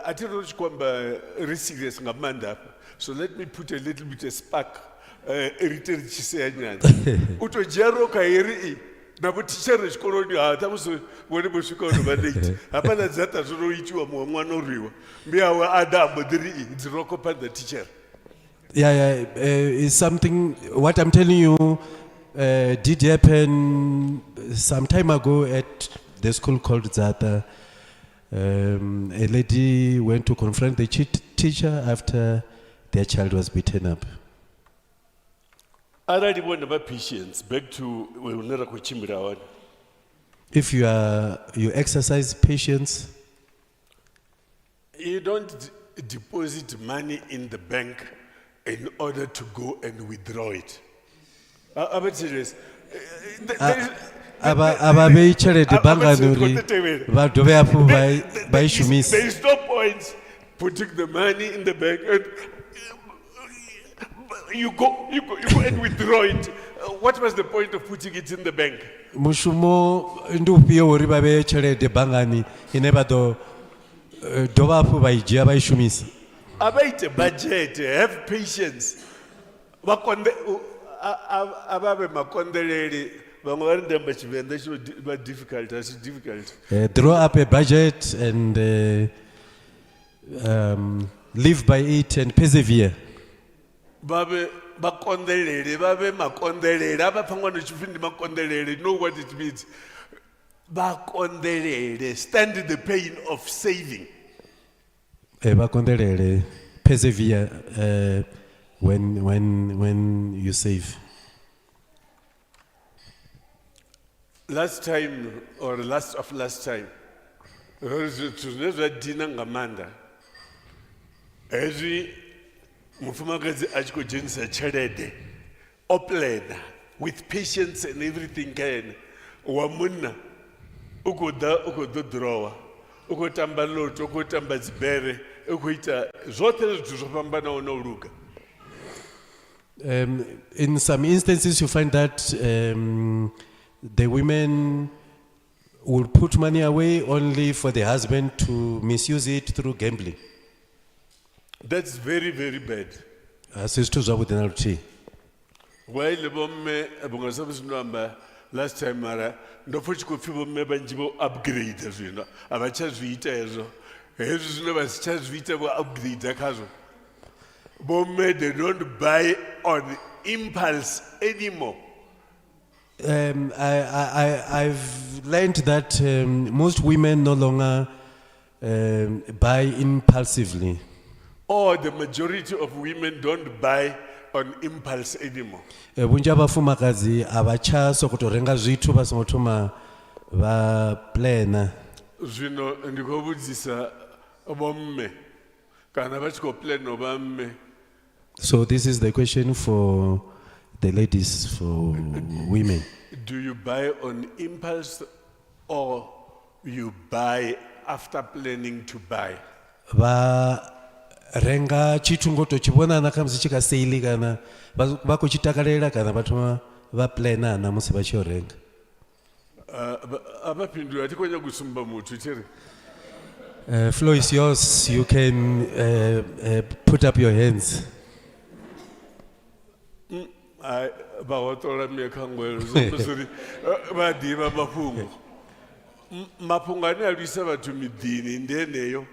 Ati ro chikwamba ri serious ngamanda hapa. So let me put a little bit of spark irite richise nyana. Utojia roka iri na butichere chikoloni ha tamuso wone musvika uno vaneti. Hapana zata zvoro ichiwa mwana uriwa. Mbiawa ada mbodiri dziroko pa the teacher. Yeah, it's something, what I'm telling you did happen some time ago at the school called Zata. A lady went to confront the teacher after their child was beaten up. Already one of our patients back to Wenera Kuchimira. If you exercise patience, You don't deposit money in the bank in order to go and withdraw it. I'm serious. ababei tshelede banngani uri vha dovhe hafhu vha i shumise. There is no point putting the money in the bank and you go and withdraw it. What was the point of putting it in the bank? Mushumo ndi ufhio uri vha vhee tshelede banngani ine vha ḓo dovha hafhu vha i dzhia vha i shumisa. About budget, have patience. Ababe makondeleli, vamwe vari ndamba Tshivenda chiva difficult, it's difficult. Draw up a budget and live by it and persevere. Babe makondeleli, babe makondeleli, abapangwa nochifindi makondeleli, you know what it means. Makondeleli, stand the pain of saving. Bakondelele, persevere when you save. Last time, or last time, tunezwa dina ngamanda. Ezwi mufumakazi achikojenisa tshelede, oplana, with patience and everything kind. Wamuna, ukoda drawer, ukotamba lot, ukotamba zibere, ukoita zote zwithu zvopambana unoluka. In some instances, you find that the women will put money away only for the husband to misuse it through gambling. That's very, very bad. Asizithu zwavhuḓi na luthihi. While bomme abongasabu sinamba last time mara ndopfa chikofi bomme banji bo upgrade zwino abachazviita ezvo. Hezvi zvino vasichazviita bo upgrade khazvo. Bomme, they don't buy on impulse anymore. I've learned that most women no longer buy impulsively. or the majority of women don't buy on impulse anymore. Vhunzhi ha vhafumakadzi a vha tsha sokoto renga zwithu vha songo thoma vha plana. Zwino ndikho vhudzisa bomme kana vha tshi khou plan no vhamme. So this is the question for the ladies, for women. Do you buy on impulse or you buy after planning to buy? Vha renga chithu ngo to chivona na khamusi chika sale kana vha khou tshi takalela kana vha thoma vha plana na musi vha tshi yo renga. Abapindula tikonya kusumba muthu tshiri. Floor is yours. You can put up your hands. Ai ba hotola mi khangwelo zomsuri ba diva mafhungo. Mafhungo ane a lwisa vhathu midini ndeneyo.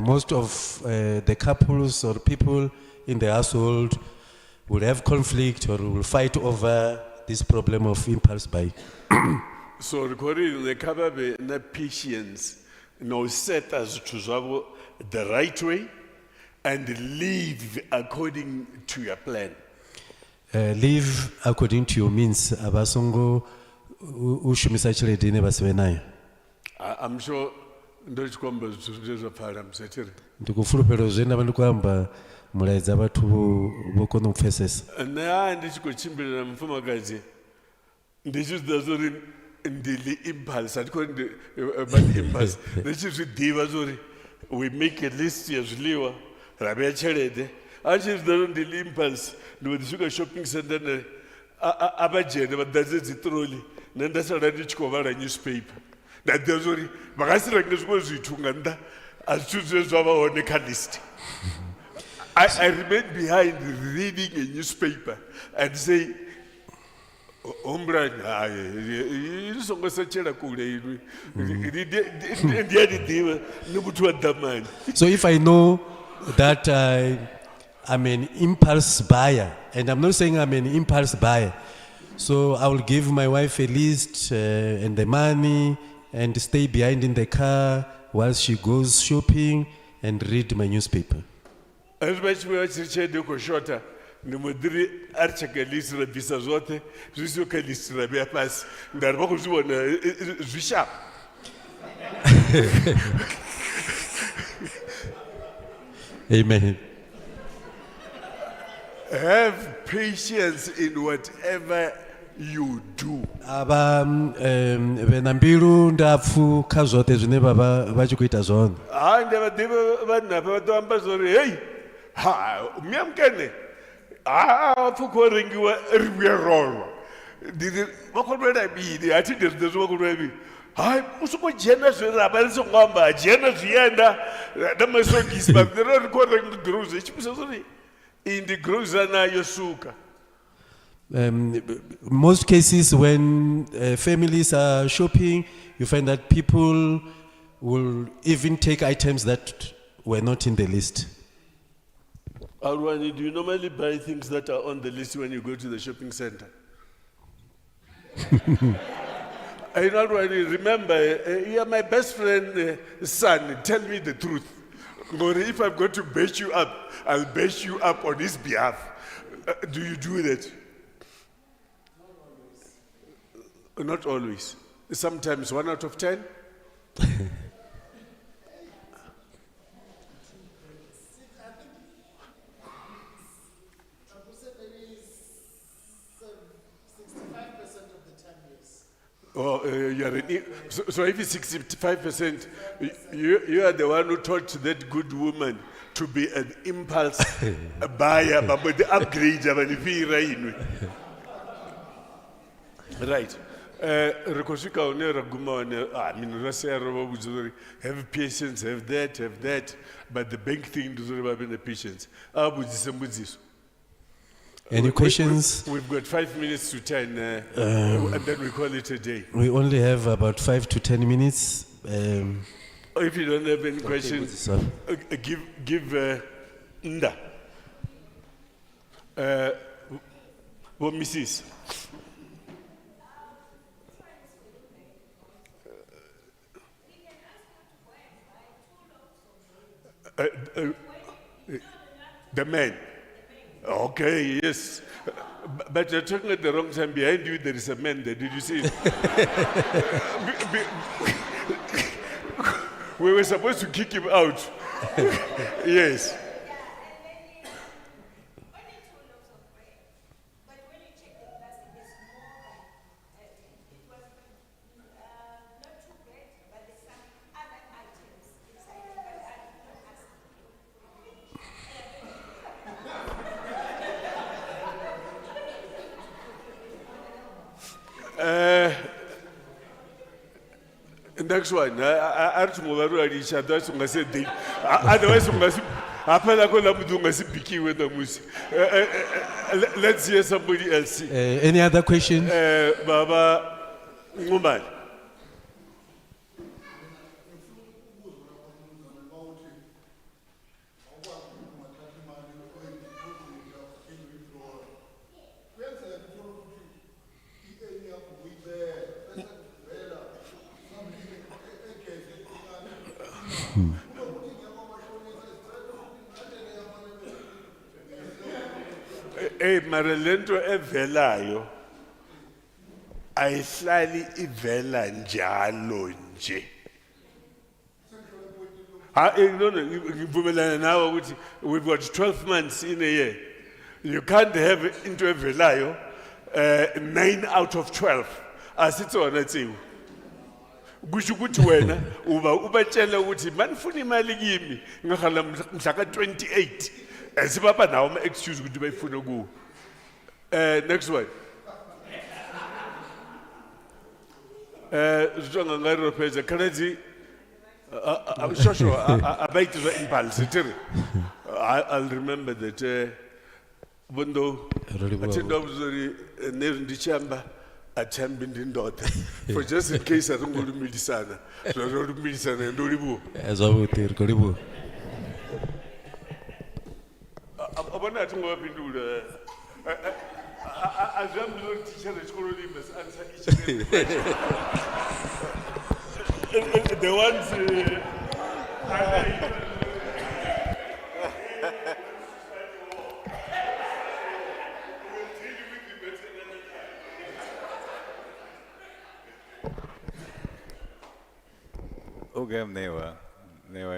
Most of the couples or people in the household will have conflict or will fight over this problem of impulse buying. So recording the kababe na patience no set as to zwavo the right way and live according to your plan. Live according to your means. Abasongo ushumisa tshelede ine vha sivhe nayo. I'm sure ndo tshikomba zwithu zwa phala msethiri. Ndikufulufhela zwe ndavha ndi khou amba mulaedza vhathu vho kona u pfesesa. Na ndi tshi khou tshimbila na mufumakadzi ndi tshi zwi zori ndili impulse athi khou ndi bad impulse ndi tshi zwi ḓivha zori we make a list ya zwiḽiwa ra vhea tshelede a tshi zwi ḓivha ndili impulse ndi vho ḓi swika shopping center ne a vha dzhene vha ḓadze dzi troli nṋe nda sala ndi tshi khou vhala newspaper nda ḓivha zori vha nga si renge zwiṅwe zwithu nga nnḓa a zwithu zwe zwa vha hone kha list. I remain behind reading a newspaper and say, Ombrani, you songo sechela kule ilu. Ndiye diva nubutu adamani. So if I know that I'm an impulse buyer, and I'm not saying I'm an impulse buyer, so I will give my wife a list and the money and stay behind in the car while she goes shopping and read my newspaper. As much as we chede ko shota ni mudiri archeka list ra bisa zote zwisho ka list ra bia pass ndari ba go zwibona zwisharp. Amen. Have patience in whatever you do. Aba vhena mbilu ndapfu kha zwoṱhe zwine vha tshi khou ita zwone. Ndi vha ḓivha vhanna vha ḓo amba zori hey ha myamkene pfukho rengiwa ri vhuya rolwa ndiri vha khou lwela mini a thi ndiri zwo vha khou lwela mini hayi u songo dzhena zwe ra vha ri songo amba dzhena zwienda na masogisi vha ri khou renga grocery tshipisa zori iyi ndi grocery nayo suka. Most cases when families are shopping, you find that people will even take items that were not in the list. Alwani, do you normally buy things that are on the list when you go to the shopping center? Alwani, remember, you are my best friend, son, tell me the truth. But if I'm going to bash you up, I'll bash you up on his behalf. Do you do that? Not always. Sometimes 1 out of 10. Oh, you are so if it's 65%, you are the one who taught that good woman to be an impulse buyer, but the upgrade of an right. I mean, have patience, have that, but the bank thing doesn't have the patience. Any questions? We've got 5 minutes to 10, and then we call it a day. We only have about 5 to 10 minutes. If you don't have any questions, give Nda. What Mrs. The man. Okay, yes. But you're talking at the wrong time. Behind you, there is a man there. Did you see it? We were supposed to kick him out. Yes. Next one, I don't know whether each other say they. Otherwise, let's hear somebody else. Any other question? Baba Nguman. Maralento evelayo ayihlali ivela njalo nje. No, ngivumelana nawe ukuthi we've got 12 months in a year. You can't have into evelayo 9 out of 12. Asitsona tsiwe. Kusho ukuthi wena ubatshela ukuthi manifuna imali kimi ngakhala mhla ka 28. Asibaba nawo ama excuse ukuthi bayifuna ku. Next one. Jonga ngaro pheza kanazi shosho abayitwa impulse tiri. I'll remember that bondo athinda uzori ndichamba athemba indindoda for just in case athungulumilisana lolumilisana ndolibu Ezabuthi Kolibu. abona athi ngobaphendula azami lo teacher esikolweni must answer each and every question. The ones Okay, Newa,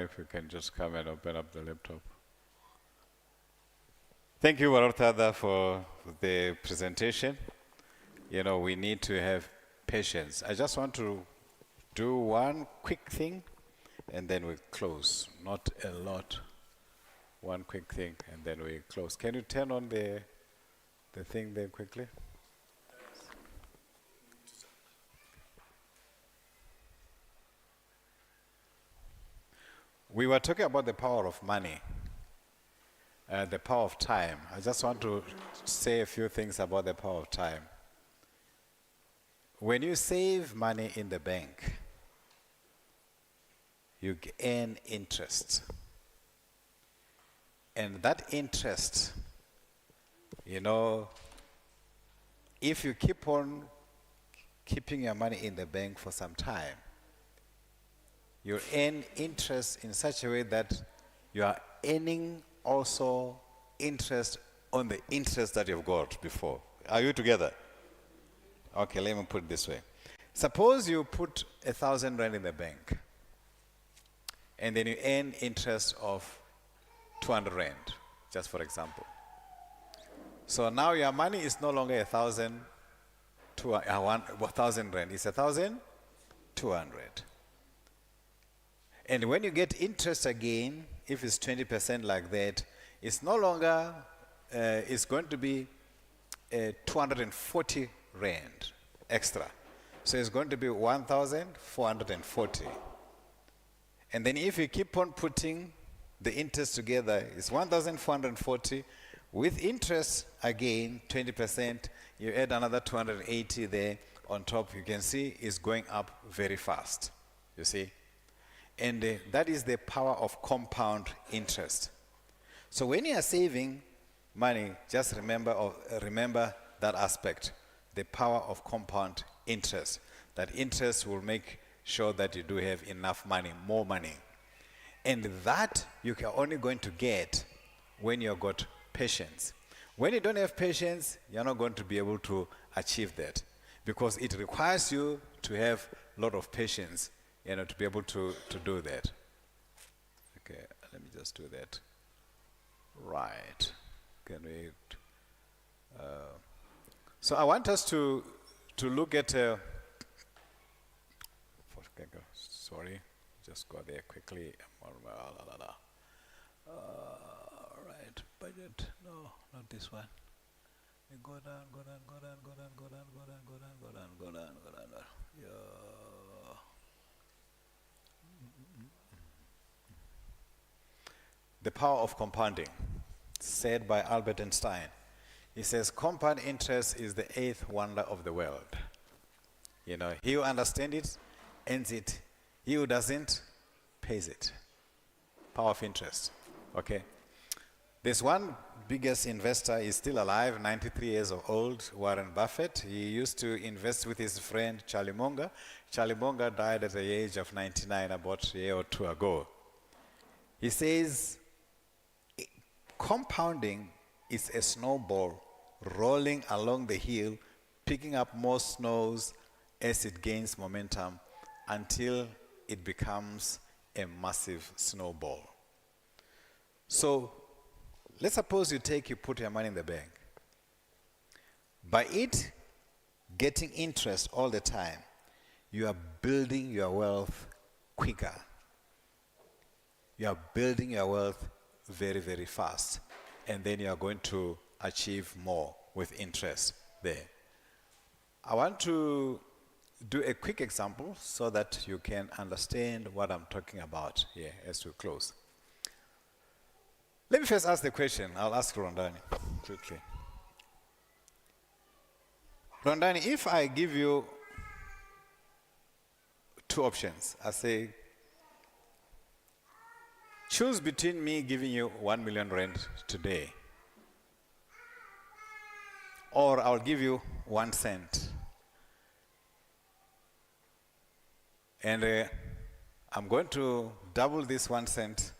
if you can just come and open up the laptop. Thank you, Warotada, for the presentation. You know, we need to have patience. I just want to do one quick thing, and then we close. Not a lot. One quick thing, and then we close. Can you turn on the thing there quickly? We were talking about the power of money, the power of time. I just want to say a few things about the power of time. When you save money in the bank, you earn interest. And that interest, you know, if you keep on keeping your money in the bank for some time, you earn interest in such a way that you are earning also interest on the interest that you've got before. Are you together? Okay, let me put it this way. Suppose you put 1,000 rand in the bank, and then you earn interest of 200 rand, just for example. So now your money is no longer 1,000 rand, it's 1,200. And when you get interest again, if it's 20% like that, it's no longer, it's going to be 240 rand extra. So it's going to be 1,440. And then if you keep on putting the interest together, it's 1,440 with interest again, 20%, you add another 280 there on top. You can see it's going up very fast, you see. And that is the power of compound interest. So when you are saving money, just remember that aspect, the power of compound interest. That interest will make sure that you do have enough money, more money. And that you are only going to get when you've got patience. When you don't have patience, you're not going to be able to achieve that, because it requires you to have a lot of patience, to be able to do that. Okay, let me just do that. Right. Can we? So I want us to look at. Sorry, just go there quickly. Right, budget. No, not this one. Go down, go down, go down, go down, go down, go down, go down, go down, go down, go down. Yeah. The power of compounding, said by Albert Einstein. He says, compound interest is the eighth wonder of the world. He who understands it, ends it. He who doesn't, pays it. Power of interest. Okay. There's one biggest investor, is still alive, 93 years old, Warren Buffett. He used to invest with his friend Charlie Munger. Charlie Munger died at the age of 99 about a year or two ago. He says, compounding is a snowball rolling along the hill, picking up more snows as it gains momentum until it becomes a massive snowball. So let's suppose you put your money in the bank. By it getting interest all the time, you are building your wealth quicker. You are building your wealth very, very fast. And then you are going to achieve more with interest there. I want to do a quick example so that you can understand what I'm talking about here as we close. Let me first ask the question. I'll ask Rondani quickly. Rondani, if I give you two options, I say, choose between me giving you 1 million rand today, or I'll give you 1 cent. And I'm going to double this 1 cent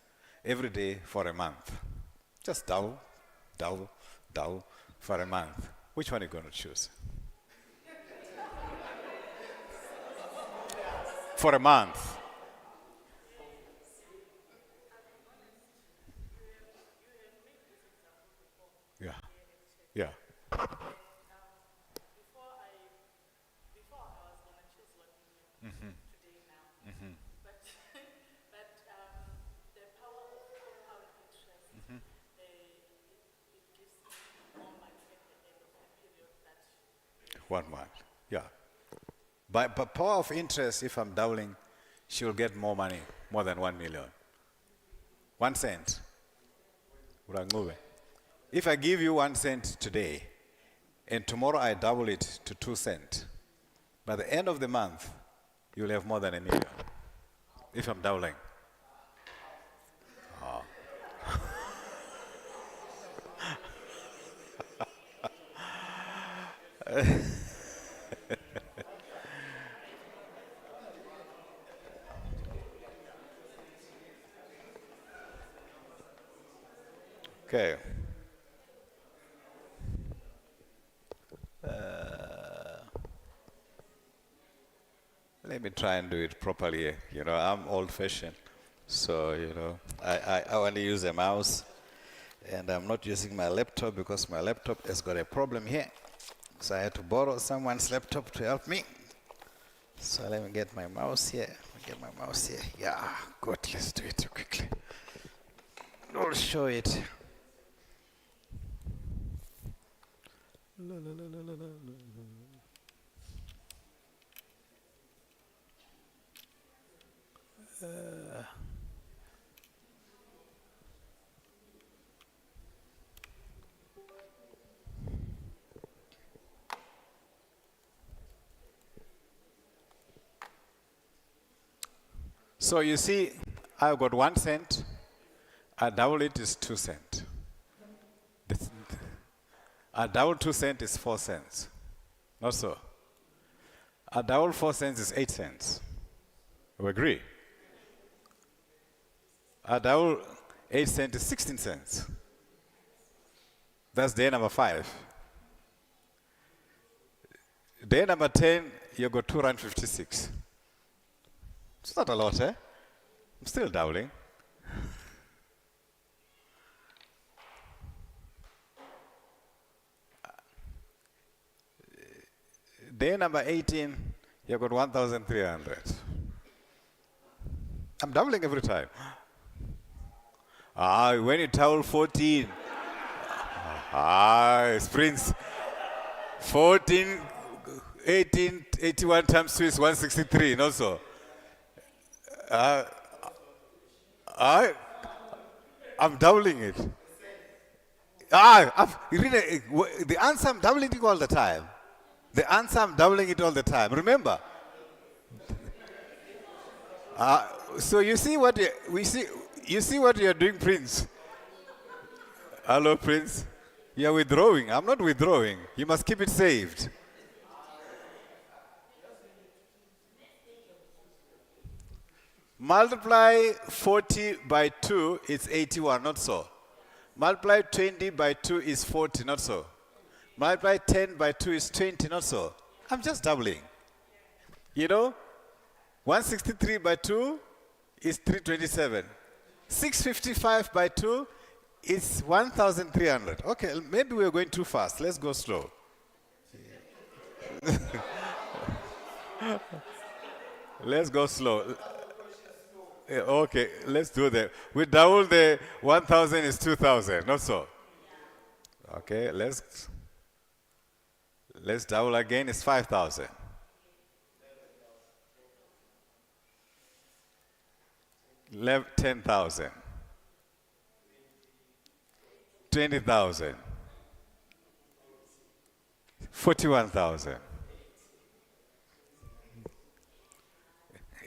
every day for a month. Just double for a month. Which one are you going to choose? For a month. Yeah. Yeah. One month, yeah. By power of interest, if I'm doubling, she will get more money, more than 1 million. 1 cent. If I give you 1 cent today, and tomorrow I double it to 2 cents, by the end of the month, you'll have more than 1 million. If I'm doubling. Oh. Okay. Let me try and do it properly. I'm old-fashioned, so I only use a mouse, and I'm not using my laptop because my laptop has got a problem here. So I had to borrow someone's laptop to help me. So let me get my mouse here. Yeah, good. Let's do it quickly. I'll show it. So you see, I've got 1 cent. I double it is 2 cents. I double 2 cents is 4 cents. Not so. I double 4 cents is 8 cents. You agree? I double 8 cents is 16 cents. That's day number 5. Day number 10, you got 2 rand 56. It's not a lot, eh? I'm still doubling. Day number 18, you got 1,300. I'm doubling every time. When you towel 14, sprints 14, 18, 81 times 2 is 163, not so. I'm doubling it. The answer, I'm doubling it all the time. The answer, I'm doubling it all the time. Remember? So you see what you see what you're doing, Prince. Hello, Prince. You're withdrawing. I'm not withdrawing. You must keep it saved. Multiply 40 by 2 is 81, not so. Multiply 20 by 2 is 40, not so. Multiply 10 by 2 is 20, not so. I'm just doubling. You know, 163 by 2 is 327. 655 by 2 is 1,300. Okay, maybe we're going too fast. Let's go slow. Let's go slow. Yeah, okay, let's do that. We double the 1,000 is 2,000, not so. Okay, let's double again, it's 5,000. 10,000. 20,000. 41,000.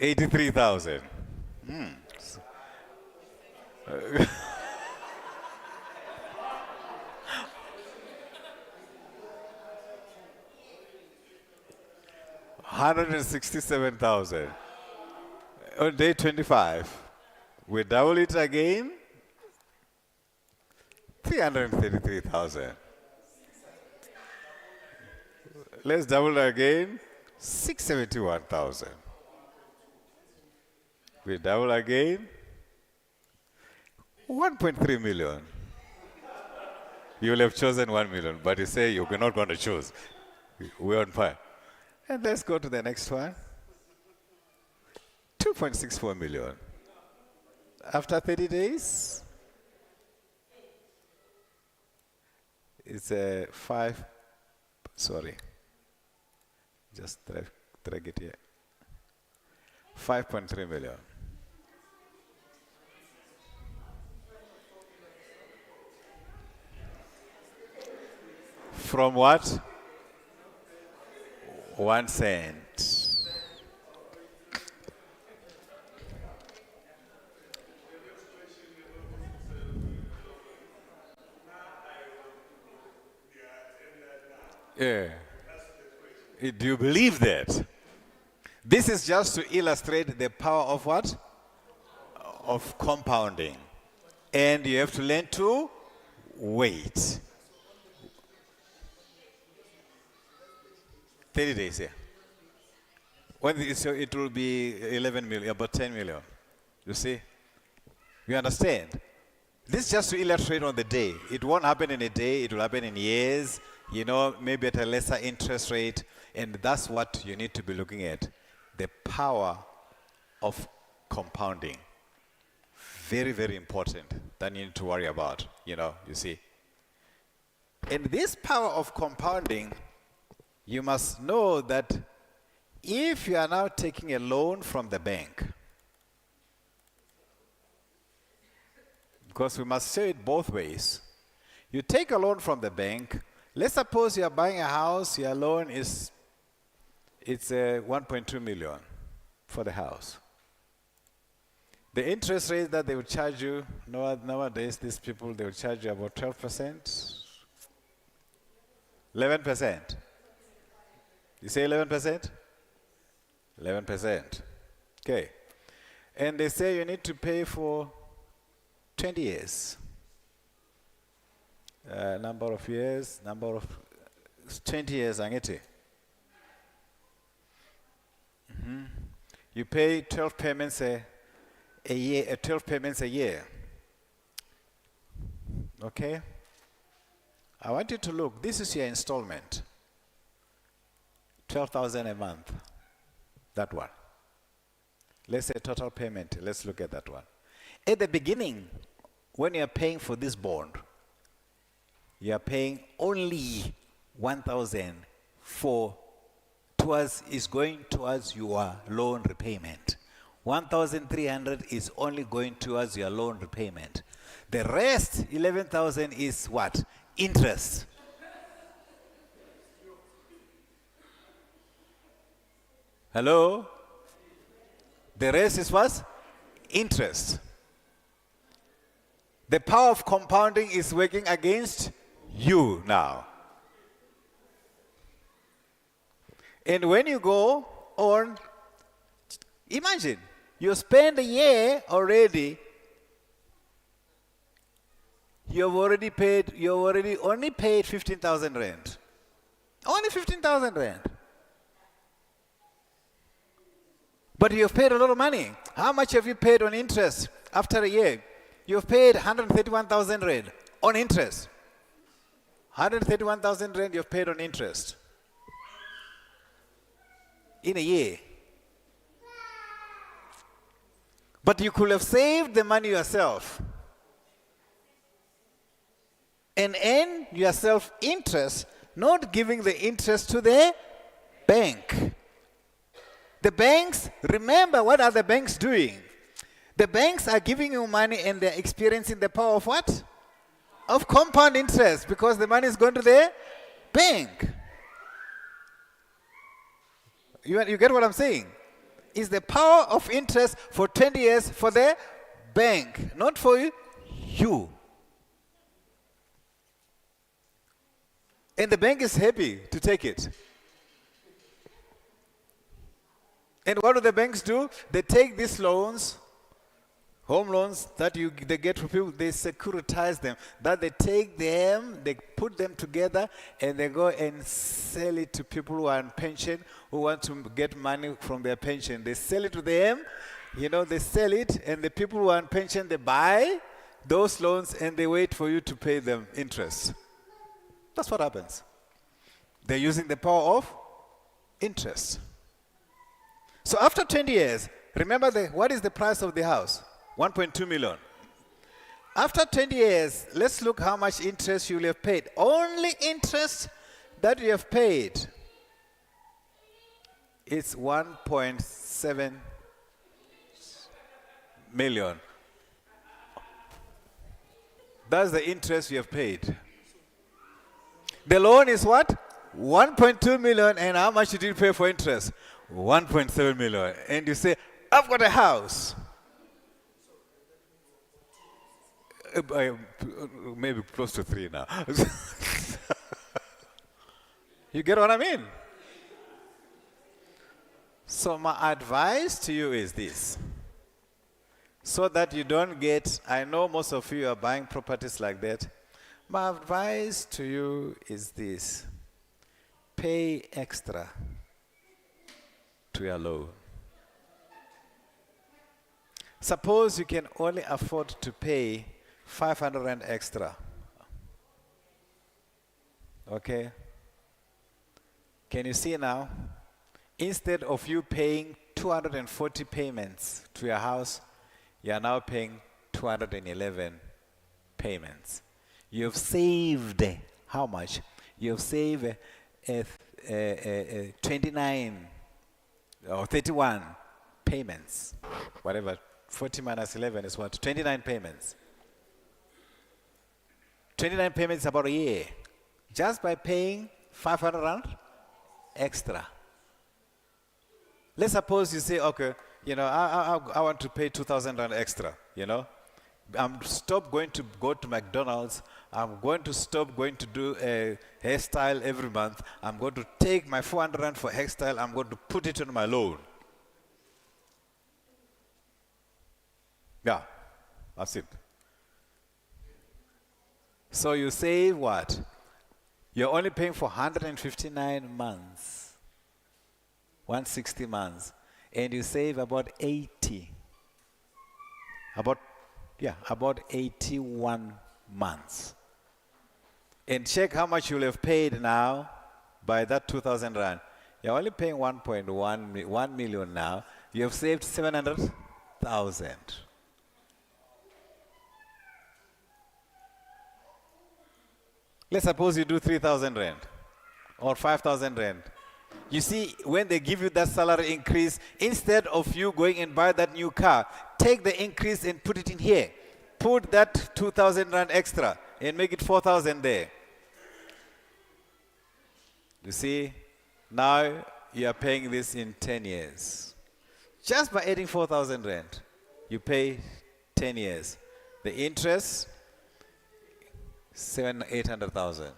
83,000. $167,000. On day 25, we double it again, 333,000. Let's double it again, 671,000. We double again, 1.3 million. You will have chosen 1 million, but you say you're not going to choose. We're on fire. And let's go to the next one. 2.64 million. After 30 days, it's a 5, sorry. Just drag it here. 5.3 million. From what? 1 cent. Yeah. Do you believe that? This is just to illustrate the power of what? Of compounding. And you have to learn to wait. 30 days here. It will be 11 million, about 10 million. You see? You understand? This is just to illustrate on the day. It won't happen in a day. It will happen in years, you know, maybe at a lesser interest rate. And that's what you need to be looking at. The power of compounding. Very, very important that you need to worry about, you know, you see. And this power of compounding, you must know that if you are now taking a loan from the bank, because we must say it both ways. You take a loan from the bank. Let's suppose you are buying a house. Your loan is 1.2 million for the house. The interest rate that they will charge you nowadays, these people, they will charge you about 12%, 11%. You say 11%? 11%. Okay. And they say you need to pay for 20 years. Number of years, 20 years, angeti. You pay 12 payments a year, 12 payments a year. Okay? I want you to look. This is your installment. 12,000 a month. That one. Let's say total payment. Let's look at that one. At the beginning, when you are paying for this bond, you are paying only 1,000 is going towards your loan repayment. 1,300 is only going towards your loan repayment. The rest, 11,000, is what? Interest. Hello? The rest is what? Interest. The power of compounding is working against you now. And when you go on, imagine, you spend a year already, you only paid 15,000 rand. Only 15,000 rand. But you've paid a lot of money. How much have you paid on interest after a year? You've paid 131,000 rand on interest. 131,000 rand you've paid on interest. In a year. But you could have saved the money yourself and earn yourself interest, not giving the interest to the bank. The banks, remember, what are the banks doing? The banks are giving you money and they're experiencing the power of what? Of compound interest, because the money is going to the bank. You get what I'm saying? It's the power of interest for 20 years for the bank, not for you. And the bank is happy to take it. And what do the banks do? They take these loans, home loans that they get from people, they securitize them. That they take them, they put them together, and they go and sell it to people who are on pension, who want to get money from their pension. They sell it to them, they sell it, and the people who are on pension, they buy those loans, and they wait for you to pay them interest. That's what happens. They're using the power of interest. So after 20 years, remember what is the price of the house? 1.2 million. After 20 years, let's look how much interest you will have paid. Only interest that you have paid is 1.7 million. That's the interest you have paid. The loan is what? 1.2 million, and how much did you pay for interest? 1.7 million. And you say, I've got a house. Maybe close to 3 now. You get what I mean? So my advice to you is this. So that you don't get, I know most of you are buying properties like that. My advice to you is this. Pay extra to your loan. Suppose you can only afford to pay 500 rand extra. Okay? Can you see now? Instead of you paying 240 payments to your house, you are now paying 211 payments. You've saved how much? You've saved 29 or 31 payments. Whatever, 40 minus 11 is what? 29 payments. 29 payments about a year. Just by paying 500 rand extra. Let's suppose you say, okay, I want to pay 2,000 rand extra, I'm stop going to go to McDonald's. I'm going to stop going to do a hairstyle every month. I'm going to take my 400 rand for hairstyle. I'm going to put it on my loan. Yeah, that's it. So you save what? You're only paying for 159 months, 160 months, and you save about 80, about 81 months. And check how much you'll have paid now by that 2,000 rand. You're only paying 1 million now. You have saved 700,000. Let's suppose you do 3,000 rand or 5,000 rand. You see, when they give you that salary increase, instead of you going and buy that new car, take the increase and put it in here. Put that 2,000 rand extra and make it 4,000 there. You see, now you are paying this in 10 years. Just by adding 4,000 rand, you pay 10 years. The interest, 800,000.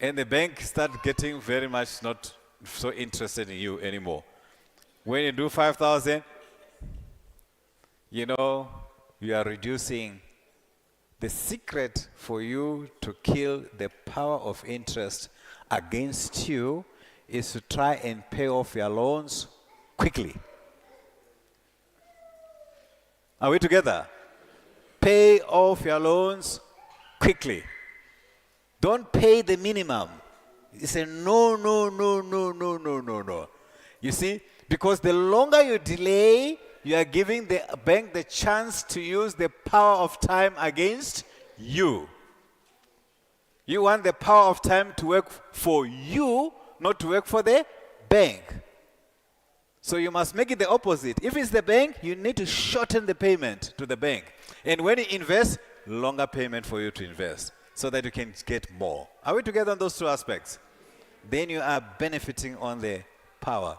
And the bank start getting very much not so interested in you anymore. When you do 5,000, you know, you are reducing. The secret for you to kill the power of interest against you is to try and pay off your loans quickly. Are we together? Pay off your loans quickly. Don't pay the minimum. You say, no. You see, because the longer you delay, you are giving the bank the chance to use the power of time against you. You want the power of time to work for you, not to work for the bank. So you must make it the opposite. If it's the bank, you need to shorten the payment to the bank. And when you invest, longer payment for you to invest so that you can get more. Are we together on those two aspects? Then you are benefiting on the power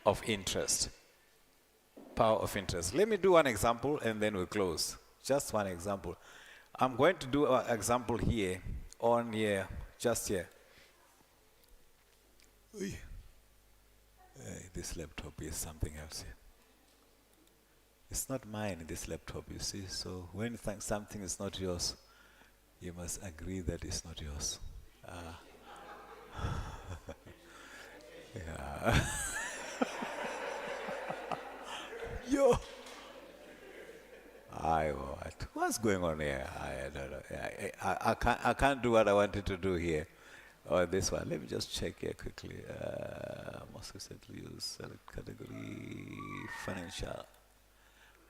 of interest. Power of interest. Let me do one example and then we'll close. Just one example. I'm going to do an example here, on here, just here. This laptop is something else here. It's not mine, this laptop, you see. So when you think something is not yours, you must agree that it's not yours. Yeah. Yo. What's going on here? I don't know. I can't do what I wanted to do here. Or this one. Let me just check here quickly. Most recently used category financial.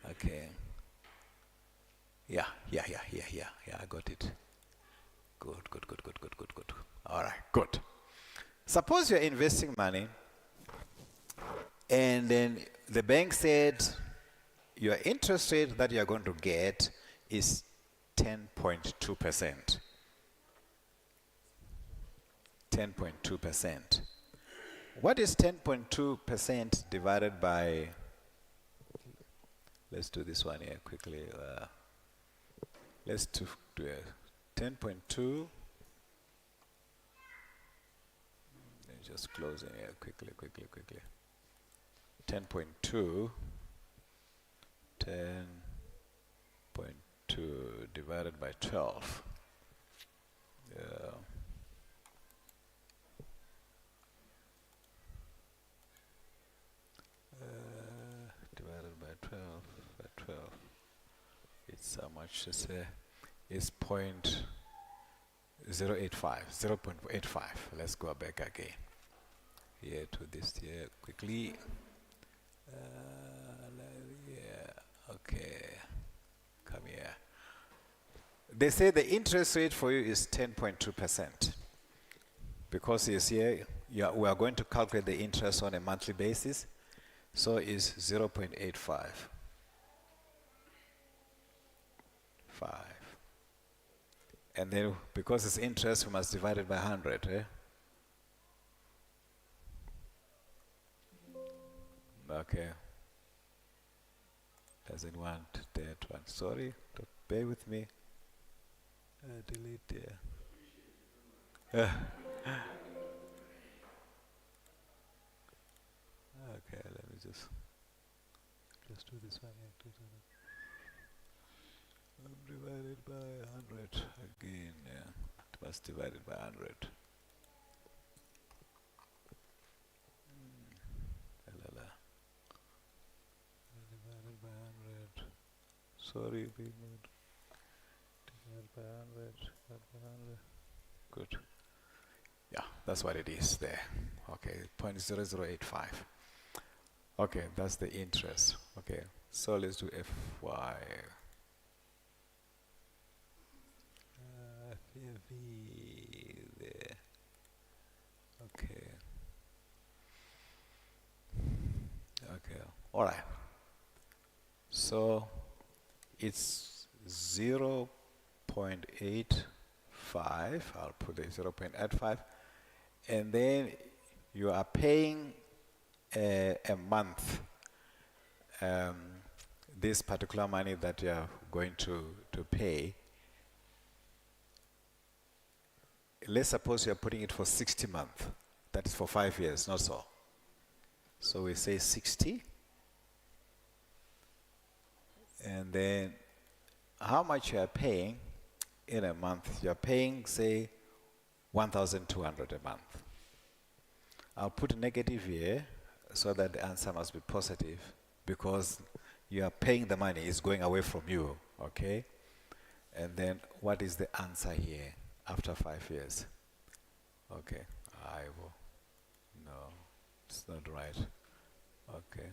Okay. Yeah. I got it. Good. All right, good. Suppose you're investing money, and then the bank said your interest rate that you're going to get is 10.2%. 10.2%. What is 10.2% divided by, let's do this one here quickly. Let's do 10.2. Just closing here quickly. 10.2 divided by 12. Divided by 12. It's how much to say? It's 0.85. Let's go back again. Here to this here quickly. Okay. Come here. They say the interest rate for you is 10.2%. Because it's here, we are going to calculate the interest on a monthly basis. So it's 0.85. 5. And then because it's interest, we must divide it by 100. Okay. Doesn't want that one. Sorry, bear with me. Delete there. Okay, let me just do this one. Divided by 100 again, yeah. It was divided by 100. La. Divided by 100. Sorry, remote. Divided by 100. Divided by 100. Good. Yeah, that's what it is there. Okay, 0.0085. Okay, that's the interest. Okay, so let's do FY. FV there. Okay. Okay. All right. So it's 0.85. I'll put it 0.85, and then you are paying a month this particular money that you are going to pay. Let's suppose you are putting it for 60 months. That is for 5 years, not so. So we say 60. And then how much you are paying in a month? You are paying, say, 1,200 a month. I'll put a negative here so that the answer must be positive, because you are paying the money, it's going away from you, okay? And then what is the answer here after 5 years? Okay, I will. No, it's not right. Okay,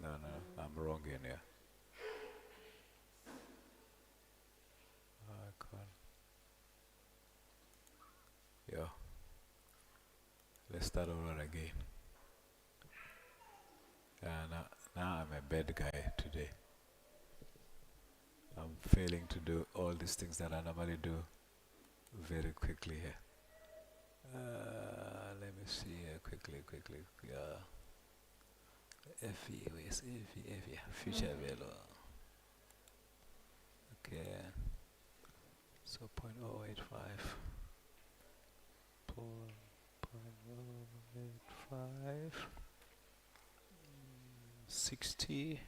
no, I'm wrong in here. I can't. Yeah. Let's start over again. Now I'm a bad guy today. I'm failing to do all these things that I normally do very quickly here. Let me see here quickly. Yeah. FE, where's FE, future value. Okay. So 0.085. 0.085. 60,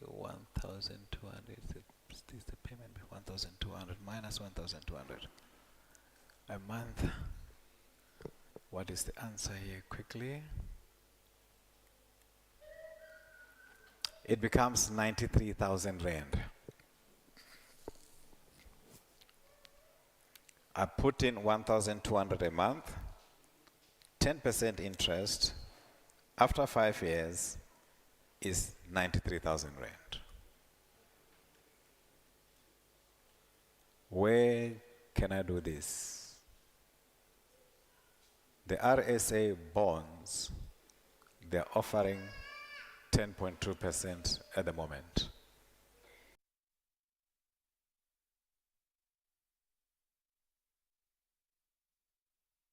1,200. Is the payment 1,200 minus 1,200 a month? What is the answer here quickly? It becomes 93,000 rand. I put in 1,200 a month, 10% interest, after 5 years is 93,000 rand. Where can I do this? The RSA bonds, they're offering 10.2% at the moment.